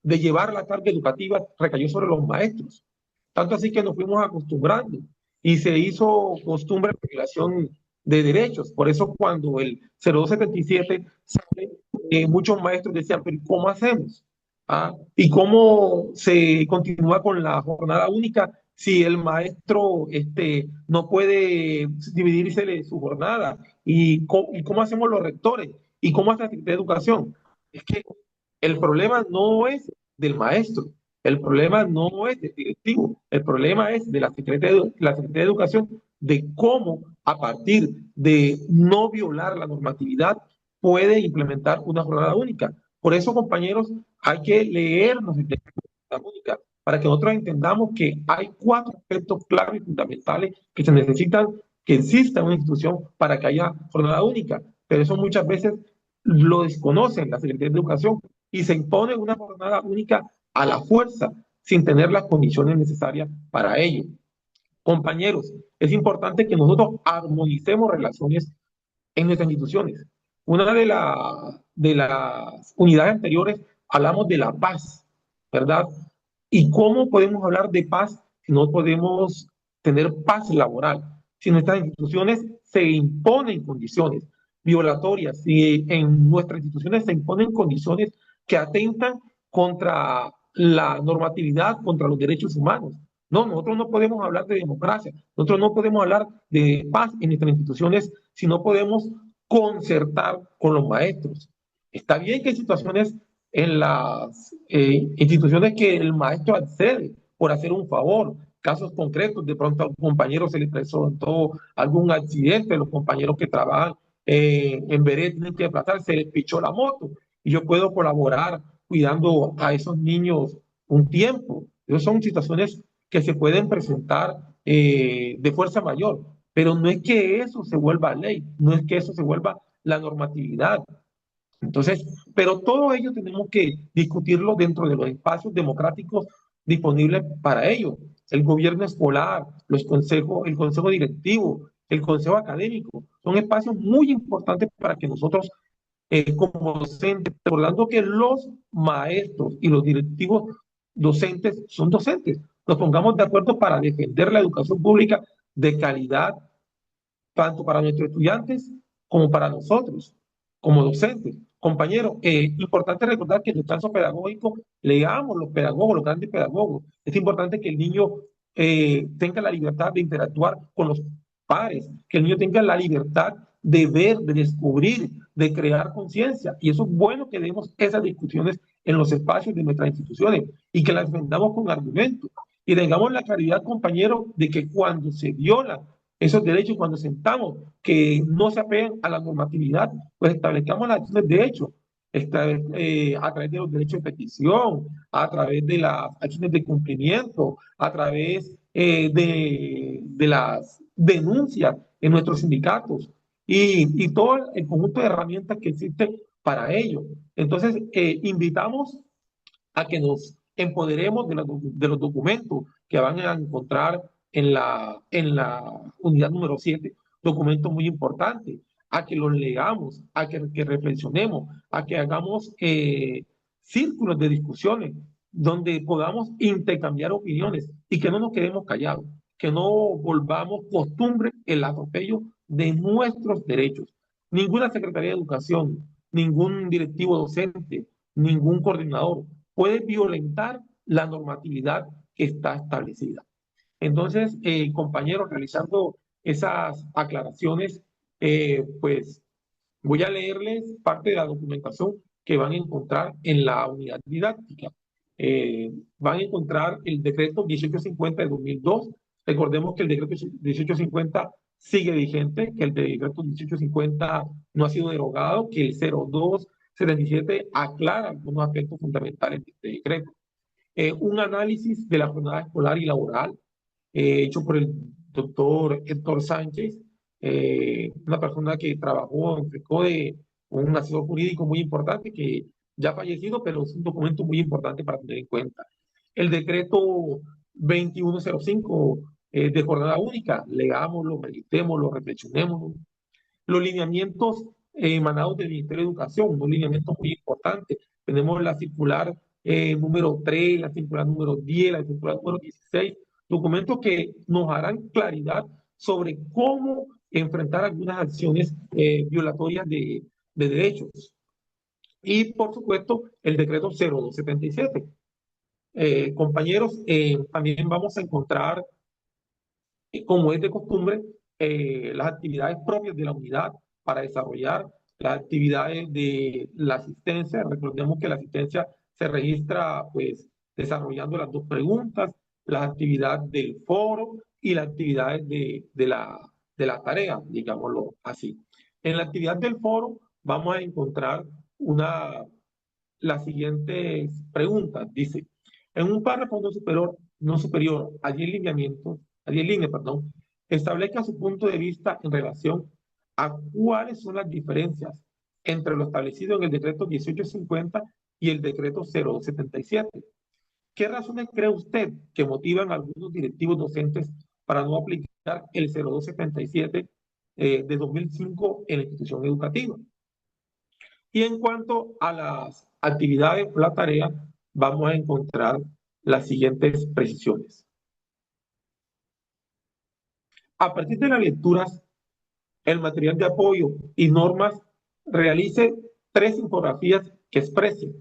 llevar la carga educativa recayó sobre los maestros. Tanto así que nos fuimos acostumbrando y se hizo costumbre de violación de derechos. Por eso cuando el 0277 sale, muchos maestros decían, pero ¿cómo hacemos? ¿Y cómo se continúa con la jornada única si el maestro no puede dividirse su jornada? ¿Y cómo hacemos los rectores? ¿Y cómo hace la Secretaría de Educación? Es que el problema no es del maestro, el problema no es del directivo, el problema es de la Secretaría de Educación, de cómo a partir de no violar la normatividad puede implementar una jornada única. Por eso, compañeros, hay que leernos el texto de la jornada única para que nosotros entendamos que hay 4 aspectos claves y fundamentales que se necesitan que exista una institución para que haya jornada única. Pero eso muchas veces lo desconocen la Secretaría de Educación y se impone una jornada única a la fuerza sin tener las condiciones necesarias para ello. Compañeros, es importante que nosotros armonicemos relaciones en nuestras instituciones. Una de las unidades anteriores hablamos de la paz, ¿verdad? ¿Y cómo podemos hablar de paz si no podemos tener paz laboral? Si nuestras instituciones se imponen condiciones violatorias, si en nuestras instituciones se imponen condiciones que atentan contra la normatividad, contra los derechos humanos. No, nosotros no podemos hablar de democracia, nosotros no podemos hablar de paz en nuestras instituciones si no podemos concertar con los maestros. Está bien que hay situaciones en las instituciones que el maestro accede por hacer un favor, casos concretos, de pronto a un compañero se le presentó algún accidente, los compañeros que trabajan en vereda tienen que desplazar, se les pichó la moto y yo puedo colaborar cuidando a esos niños un tiempo. Esas son situaciones que se pueden presentar de fuerza mayor, pero no es que eso se vuelva ley, no es que eso se vuelva la normatividad. Entonces, pero todo ello tenemos que discutirlo dentro de los espacios democráticos disponibles para ello. El gobierno escolar, los consejos, el consejo directivo, el consejo académico, son espacios muy importantes para que nosotros, como docentes, recordando que los maestros y los directivos docentes son docentes, nos pongamos de acuerdo para defender la educación pública de calidad, tanto para nuestros estudiantes como para nosotros, como docentes. Compañeros, importante recordar que el descanso pedagógico, leamos los pedagogos, los grandes pedagogos. Es importante que el niño tenga la libertad de interactuar con los pares, que el niño tenga la libertad de ver, de descubrir, de crear conciencia. Y eso es bueno que demos esas discusiones en los espacios de nuestras instituciones y que las defendamos con argumentos. Y tengamos la claridad, compañeros, de que cuando se violan esos derechos, cuando sentamos que no se apeguen a la normatividad, pues establezcamos las acciones de hecho, a través de los derechos de petición, a través de las acciones de cumplimiento, a través de las denuncias en nuestros sindicatos y todo el conjunto de herramientas que existen para ello. Entonces, invitamos a que nos empoderemos de los documentos que van a encontrar en la unidad número 7, documentos muy importantes, a que los leamos, que reflexionemos, a que hagamos círculos de discusiones donde podamos intercambiar opiniones y que no nos quedemos callados, que no volvamos costumbre el atropello de nuestros derechos. Ninguna Secretaría de Educación, ningún directivo docente, ningún coordinador puede violentar la normatividad que está establecida. Entonces, compañeros, realizando esas aclaraciones, pues voy a leerles parte de la documentación que van a encontrar en la unidad didáctica. Van a encontrar el decreto 1850 de 2002. Recordemos que el decreto 1850 sigue vigente, que el decreto 1850 no ha sido derogado, que el 0277 aclara algunos aspectos fundamentales de este decreto. Un análisis de la jornada escolar y laboral hecho por el doctor Héctor Sánchez, una persona que trabajó en FECODE, un asesor jurídico muy importante que ya ha fallecido, pero es un documento muy importante para tener en cuenta. El decreto 2105 de jornada única, leámoslo, meditémoslo, reflexionémoslo. Los lineamientos emanados del Ministerio de Educación, unos lineamientos muy importantes. Tenemos la circular número 3, la circular número 10, la circular número 16, documentos que nos harán claridad sobre cómo enfrentar algunas acciones violatorias de derechos. Y, por supuesto, el decreto 0277. Compañeros, también vamos a encontrar, como es de costumbre, las actividades propias de la unidad para desarrollar las actividades de la asistencia. Recordemos que la asistencia se registra pues desarrollando las dos preguntas, las actividades del foro y las actividades de la tarea, digámoslo así. En la actividad del foro vamos a encontrar las siguientes preguntas. Dice, en un párrafo no superior a 10 lineamientos, a 10 líneas, perdón, establezca su punto de vista en relación a cuáles son las diferencias entre lo establecido en el decreto 1850 y el decreto 0277. ¿Qué razones cree usted que motivan a algunos directivos docentes para no aplicar el 0277 de 2005 en la institución educativa? Y en cuanto a las actividades o la tarea, vamos a encontrar las siguientes precisiones. A partir de las lecturas, el material de apoyo y normas realice 3 infografías que expresen,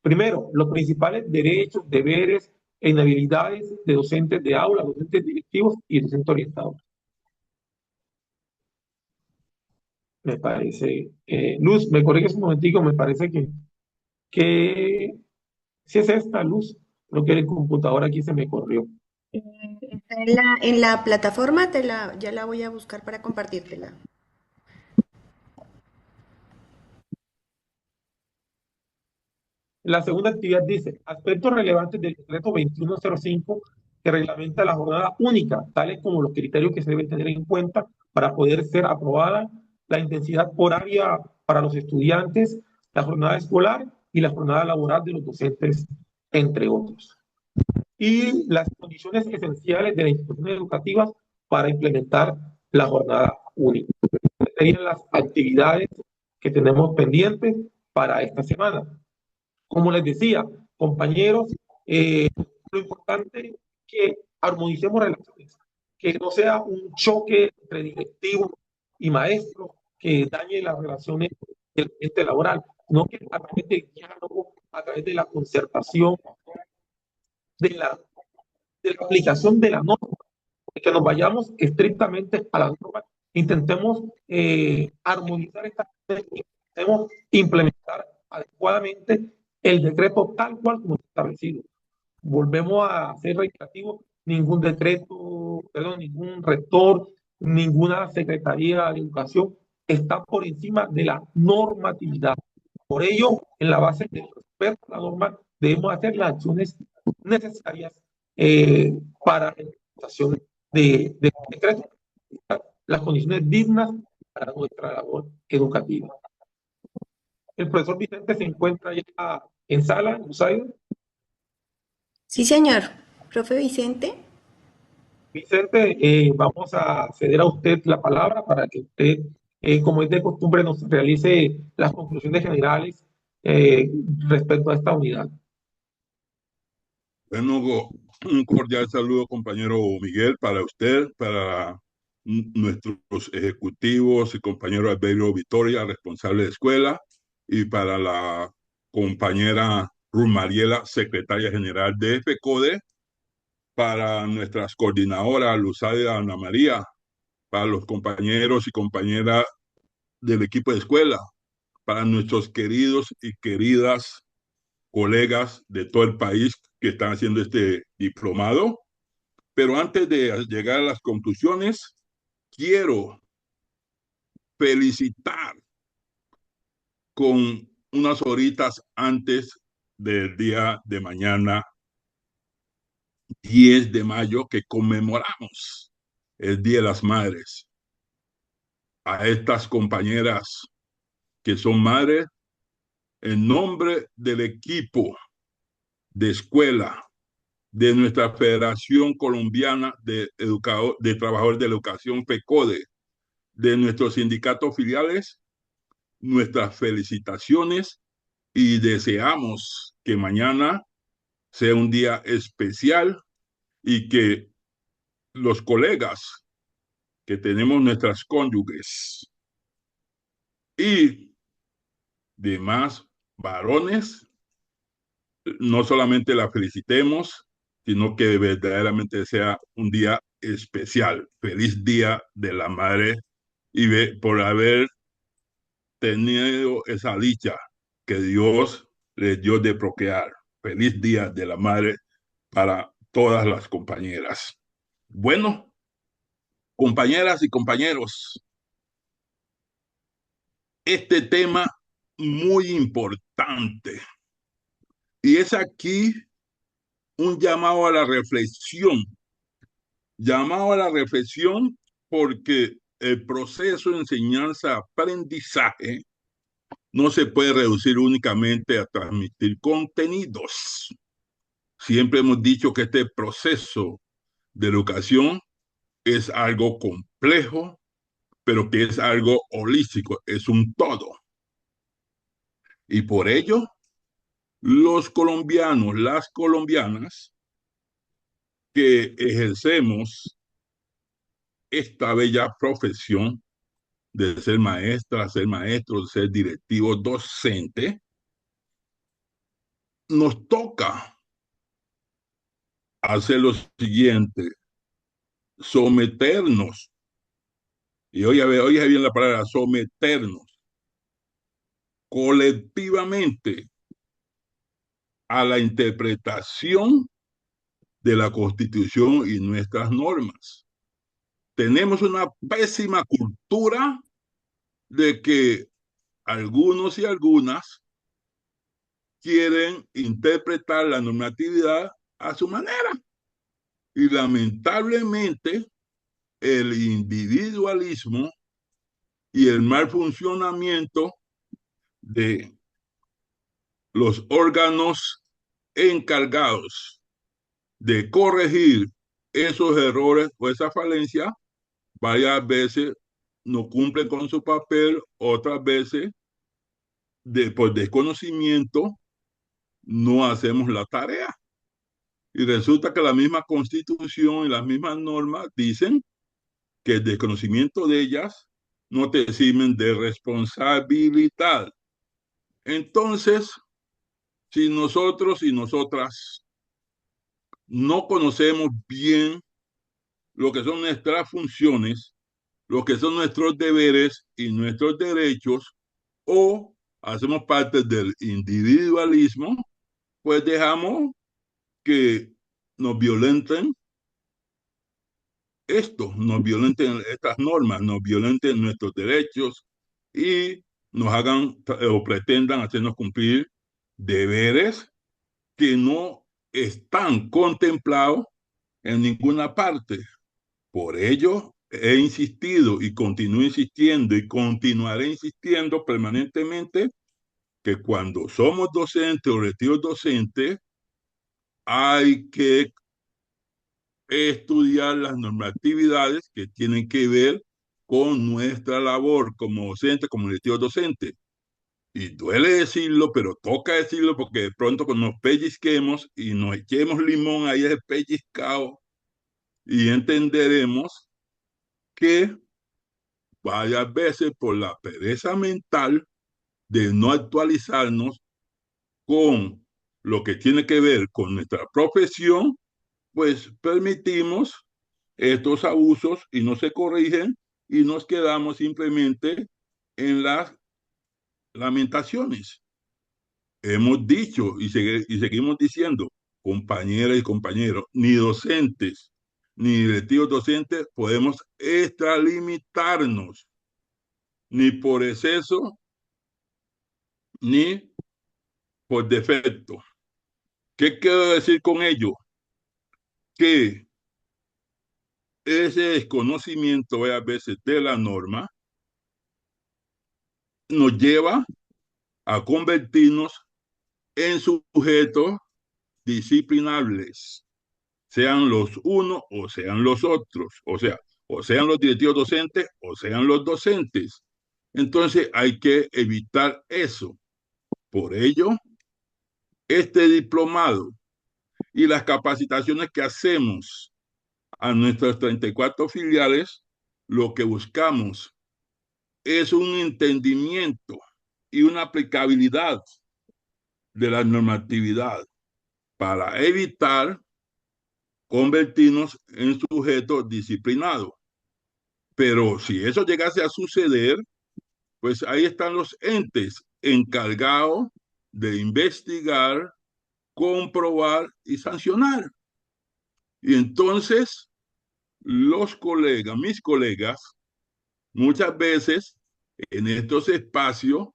primero, los principales derechos, deberes e inhabilidades de docentes de aula, docentes directivos y docentes orientados. Me parece, Luz, me corriges un momentico, me parece que si es esta, Luz, creo que el computador aquí se me corrió. Está en la plataforma, ya la voy a buscar para compartírtela. La segunda actividad dice, aspectos relevantes del decreto 2105 que reglamenta la jornada única, tales como los criterios que se deben tener en cuenta para poder ser aprobada, la intensidad horaria para los estudiantes, la jornada escolar y la jornada laboral de los docentes, entre otros. Y las condiciones esenciales de las instituciones educativas para implementar la jornada única. Estas serían las actividades que tenemos pendientes para esta semana. Como les decía, compañeros, lo importante es que armonicemos relaciones, que no sea un choque entre directivos y maestros que dañe las relaciones del ambiente laboral, sino que a través del diálogo, a través de la concertación, de la aplicación de la norma, que nos vayamos estrictamente a la norma Intentemos armonizar estas leyes, intentemos implementar adecuadamente el decreto tal cual como está establecido. Volvemos a ser reiterativos, ningún decreto, perdón, ningún rector, ninguna secretaría de educación está por encima de la normatividad. Por ello, en la base del respeto a la norma, debemos hacer las acciones necesarias para la implementación de decretos, las condiciones dignas para nuestra labor educativa. El profesor Vicente se encuentra ya en sala, Usaid. Sí, señor. Profe Vicente. Vicente, vamos a ceder a usted la palabra para que usted, como es de costumbre, nos realice las conclusiones generales eh, respecto a esta unidad. Bueno, un cordial saludo, compañero Miguel, para usted, para nuestros ejecutivos y compañero Alberio Vitoria, responsable de escuela, y para la compañera Ruth Mariela, secretaria general de FECODE, para nuestras coordinadoras, Luzaida Ana María, para los compañeros y compañeras del equipo de escuela, para nuestros queridos y queridas colegas de todo el país que están haciendo este diplomado. Pero antes de llegar a las conclusiones, quiero felicitar con unas horitas antes del día de mañana, 10 de mayo, que conmemoramos el Día de las Madres, a estas compañeras que son madres, en nombre del equipo de escuela de nuestra Federación Colombiana de Trabajadores de la Educación, FECODE, de nuestros sindicatos filiales, nuestras felicitaciones y deseamos que mañana sea un día especial y que los colegas que tenemos, nuestras cónyuges y demás varones, no solamente la felicitemos, sino que verdaderamente sea un día especial. Feliz Día de la Madre y por haber tenido esa dicha que Dios les dio de procrear. Feliz Día de la Madre para todas las compañeras. Bueno, compañeras y compañeros, este tema muy importante y es aquí un llamado a la reflexión porque el proceso de enseñanza-aprendizaje no se puede reducir únicamente a transmitir contenidos. Siempre hemos dicho que este proceso de educación es algo complejo, pero que es algo holístico, es un todo. Y por ello, los colombianos, las colombianas, que ejercemos esta bella profesión de ser maestra, ser maestro, ser directivo, docente, nos toca hacer lo siguiente: someternos, y oye bien la palabra, someternos colectivamente a la interpretación de la Constitución y nuestras normas. Tenemos una pésima cultura de que algunos y algunas quieren interpretar la normatividad a su manera. Y lamentablemente el individualismo y el mal funcionamiento de los órganos encargados de corregir esos errores o esa falencia, varias veces no cumplen con su papel, otras veces por desconocimiento no hacemos la tarea. Y resulta que la misma Constitución y las mismas normas dicen que el desconocimiento de ellas no te sirven de responsabilidad. Entonces, si nosotros y nosotras no conocemos bien lo que son nuestras funciones, lo que son nuestros deberes y nuestros derechos, o hacemos parte del individualismo, pues dejamos que nos violenten esto, nos violenten estas normas, nos violenten nuestros derechos y nos hagan o pretendan hacernos cumplir deberes que no están contemplados en ninguna parte. Por ello, he insistido y continúo insistiendo y continuaré insistiendo permanentemente que cuando somos docentes o retiros docentes, hay que estudiar las normatividades que tienen que ver con nuestra labor como docente, como retiro docente. Y duele decirlo, pero toca decirlo porque de pronto cuando nos pellizquemos y nos echemos limón ahí es pellizcado y entenderemos que varias veces por la pereza mental de no actualizarnos con lo que tiene que ver con nuestra profesión, pues permitimos estos abusos y no se corrigen y nos quedamos simplemente en las lamentaciones. Hemos dicho y seguimos diciendo, compañeras y compañeros, ni docentes ni directivos docentes podemos extralimitarnos, ni por exceso, ni por defecto. ¿Qué quiero decir con ello? Que ese desconocimiento a veces de la norma nos lleva a convertirnos en sujetos disciplinables, sean los unos o sean los otros, o sea, o sean los directivos docentes o sean los docentes. Entonces hay que evitar eso. Por ello, este diplomado y las capacitaciones que hacemos a nuestras 34 filiales, lo que buscamos es un entendimiento y una aplicabilidad de la normatividad para evitar convertirnos en sujetos disciplinados. Pero si eso llegase a suceder, pues ahí están los entes encargados de investigar, comprobar y sancionar. Y entonces los colegas, mis colegas, muchas veces en estos espacios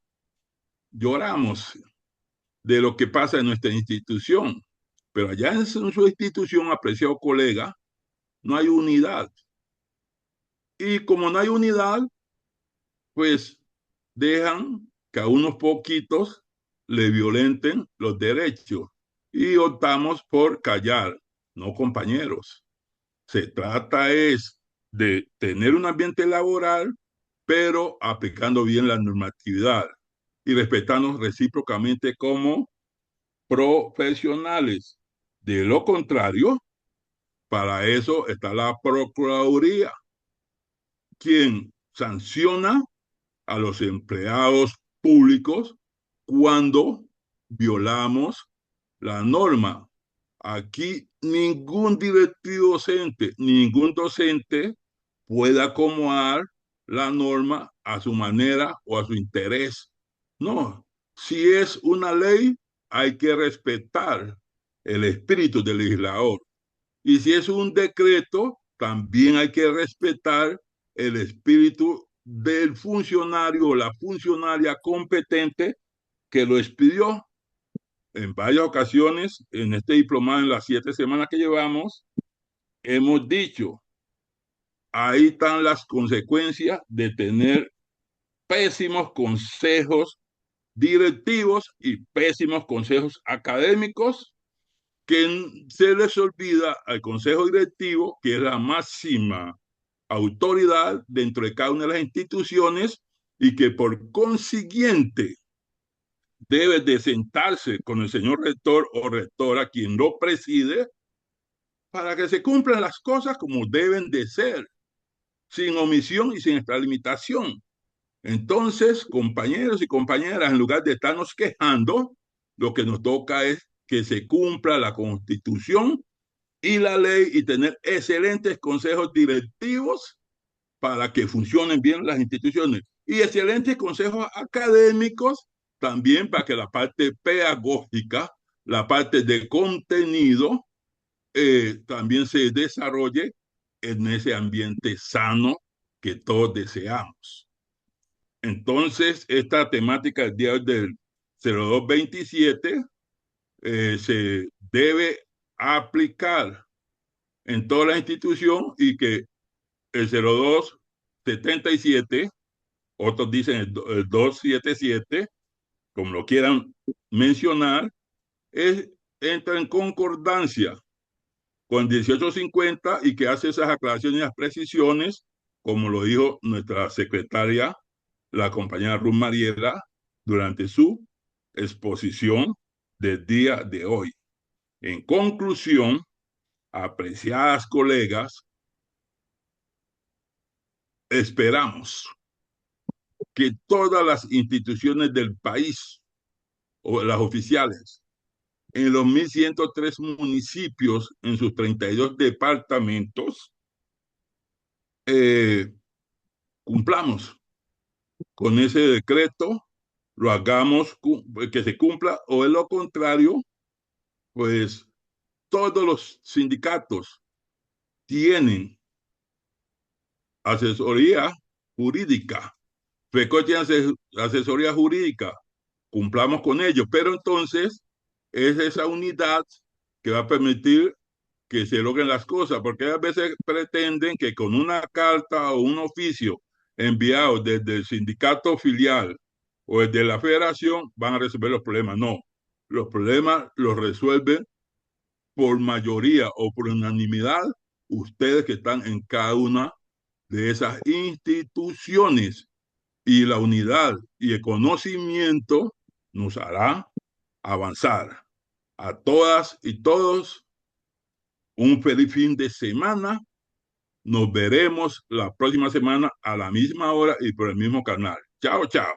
lloramos de lo que pasa en nuestra institución, pero allá en su institución, apreciado colega, no hay unidad. Y como no hay unidad, pues dejan que a unos poquitos le violenten los derechos y optamos por callar. No, compañeros. Se trata es de tener un ambiente laboral, pero aplicando bien la normatividad y respetarnos recíprocamente como profesionales. De lo contrario, para eso está la Procuraduría, quien sanciona a los empleados públicos cuando violamos la norma. Aquí ningún directivo docente, ningún docente puede acomodar la norma a su manera o a su interés. No, si es una ley, hay que respetar el espíritu del legislador. Y si es un decreto, también hay que respetar el espíritu del funcionario o la funcionaria competente que lo expidió. En varias ocasiones, en este diplomado, en las 7 semanas que llevamos, hemos dicho, ahí están las consecuencias de tener pésimos consejos directivos y pésimos consejos académicos, que se les olvida al consejo directivo, que es la máxima autoridad dentro de cada una de las instituciones y que por consiguiente debe de sentarse con el señor rector o rectora, quien lo preside, para que se cumplan las cosas como deben de ser, sin omisión y sin extralimitación. Entonces, compañeros y compañeras, en lugar de estarnos quejando, lo que nos toca es que se cumpla la Constitución y la ley y tener excelentes consejos directivos para que funcionen bien las instituciones. Y excelentes consejos académicos también para que la parte pedagógica, la parte de contenido, también se desarrolle en ese ambiente sano que todos deseamos. Entonces, esta temática del día del 0227 se debe aplicar en toda la institución y que el 0277, otros dicen el 277, como lo quieran mencionar, entra en concordancia con 1850 y que hace esas aclaraciones y las precisiones, como lo dijo nuestra secretaria, la compañera Ruth Mariela, durante su exposición del día de hoy. En conclusión, apreciadas colegas, esperamos que todas las instituciones del país, o las oficiales, en los 1.103 municipios, en sus 32 departamentos, cumplamos con ese decreto, lo hagamos que se cumpla, o de lo contrario, pues todos los sindicatos tienen asesoría jurídica, FECO tiene asesoría jurídica, cumplamos con ello, pero entonces es esa unidad que va a permitir que se logren las cosas, porque a veces pretenden que con una carta o un oficio enviado desde el sindicato filial o desde la federación van a resolver los problemas. No, los problemas los resuelven por mayoría o por unanimidad ustedes que están en cada una de esas instituciones, y la unidad y el conocimiento nos hará avanzar. A todas y todos, un feliz fin de semana. Nos veremos la próxima semana a la misma hora y por el mismo canal. Chao, chao.